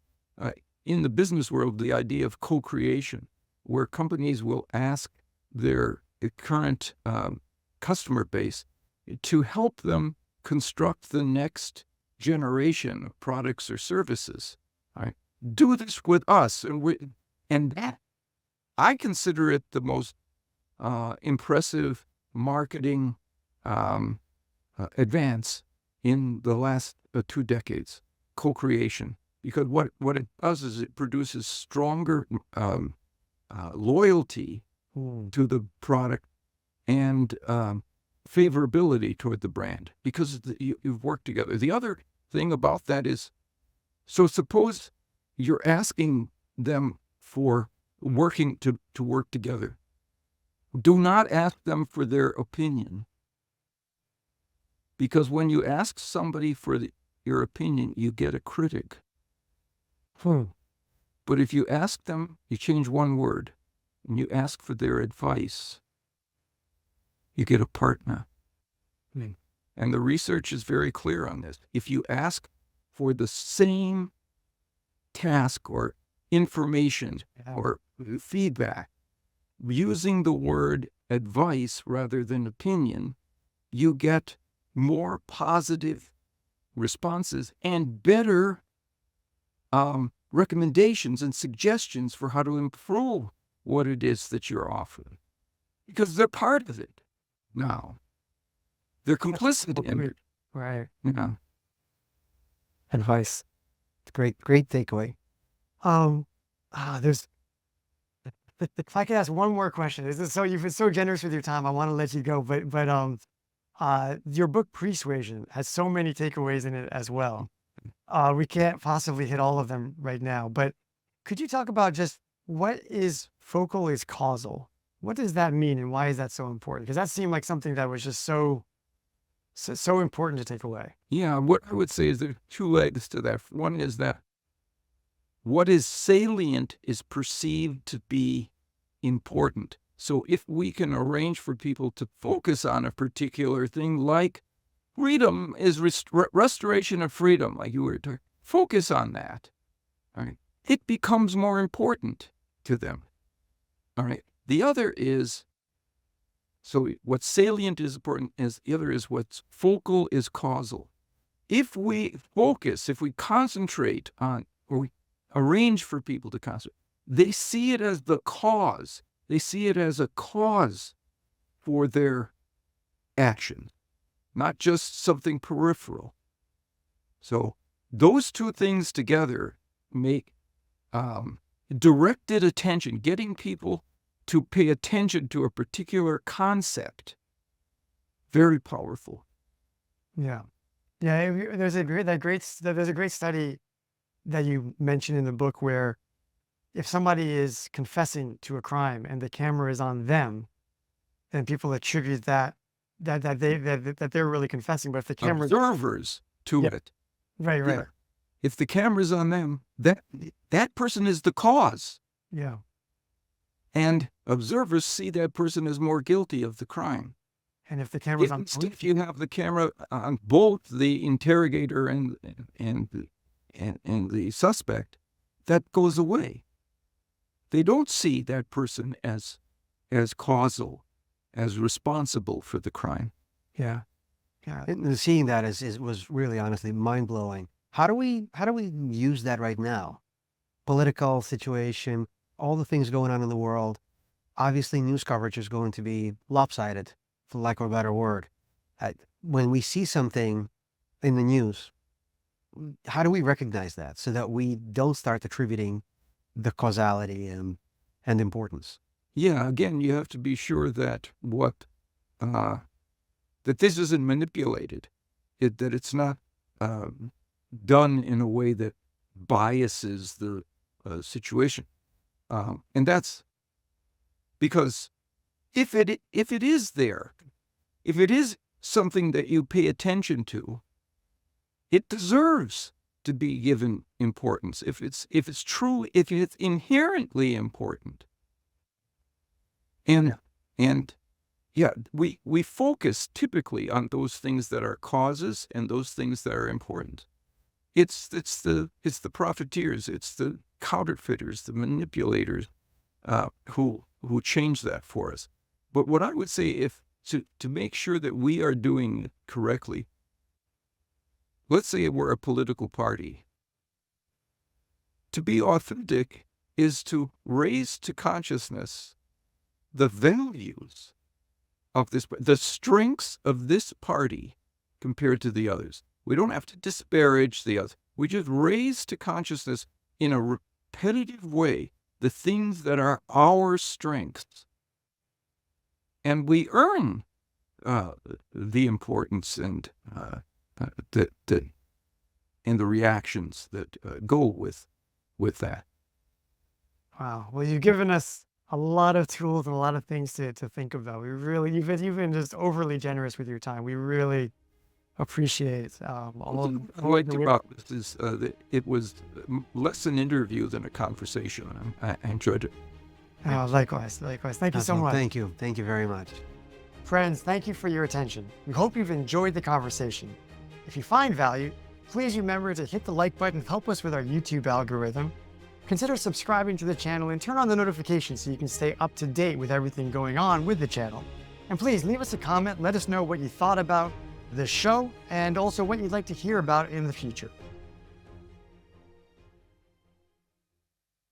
in the business world, the idea of co-creation, where companies will ask their current customer base to help them construct the next generation of products or services. Right? Do this with us, and that I consider it the most impressive marketing advance in the last 2 decades. Co-creation, because what it does is it produces stronger loyalty to the product and favorability toward the brand, because you've worked together. The other thing about that is, so suppose you're asking them for working to work together. Do not ask them for their opinion, because when you ask somebody for your opinion, you get a critic. But if you ask them, you change one word, and you ask for their advice, you get a partner. And the research is very clear on this. If you ask for the same task, or information Yeah. or feedback, using the word advice rather than opinion, you get more positive responses and better recommendations and suggestions for how to improve what it is that you're offering, because they're part of it now. They're complicit in it. Right. Yeah. Advice. Great takeaway. There's. If I could ask one more question, you've been so generous with your time. I want to let you go, but your book Persuasion has so many takeaways in it as well. We can't possibly hit all of them right now, but could you talk about just what is focal is causal? What does that mean, and why is that so important? Because that seemed like something that was just so important to take away. Yeah, what I would say is there are two legs to that. One is that what is salient is perceived to be important. So if we can arrange for people to focus on a particular thing, like freedom is restoration of freedom, like you were talking, focus on that. All right, it becomes more important to them. All right. The other is, so what's salient is important, the other is what's focal is causal. If we focus, if we concentrate on, or we arrange for people to concentrate, they see it as the cause. They see it as a cause for their action, not just something peripheral. So those two things together make directed attention, getting people to pay attention to a particular concept, very powerful. Yeah. There's a great study that you mentioned in the book where if somebody is confessing to a crime and the camera is on them, then people attribute that they're really confessing. But if the camera Observers to it. Right. Yeah. If the camera's on them, that person is the cause. Yeah. And observers see that person as more guilty of the crime. And if the camera's on, If you have the camera on both the interrogator and the suspect, that goes away. They don't see that person as causal, as responsible for the crime. Yeah. And seeing that was really honestly mind blowing. How do we use that right now? Political situation, all the things going on in the world. Obviously, news coverage is going to be lopsided, for lack of a better word. When we see something in the news, how do we recognize that so that we don't start attributing the causality and importance? Yeah, again, you have to be sure that that this isn't manipulated, that it's not done in a way that biases the situation, and that's because if it is there, if it is something that you pay attention to, it deserves to be given importance. If it's true, if it's inherently important, and we focus typically on those things that are causes and those things that are important. It's the profiteers, it's the counterfeiters, the manipulators who change that for us. But what I would say, to make sure that we are doing it correctly, let's say we're a political party. To be authentic is to raise to consciousness the values of the strengths of this party compared to the others. We don't have to disparage the others. We just raise to consciousness in a repetitive way the things that are our strengths. And we earn the importance and the reactions that go with that. Wow. Well, you've given us a lot of tools and a lot of things to think about. You've been just overly generous with your time. We really appreciate all what I liked about this is that it was less an interview than a conversation. I enjoyed it. Likewise. Thank you so much. Thank you very much. Friends, thank you for your attention. We hope you've enjoyed the conversation. If you find value, please remember to hit the like button, help us with our YouTube algorithm. consider subscribing to the channel and turn on the notifications so you can stay up to date with everything going on with the channel. And please leave us a comment, let us know what you thought about the show and also what you'd like to hear about in the future.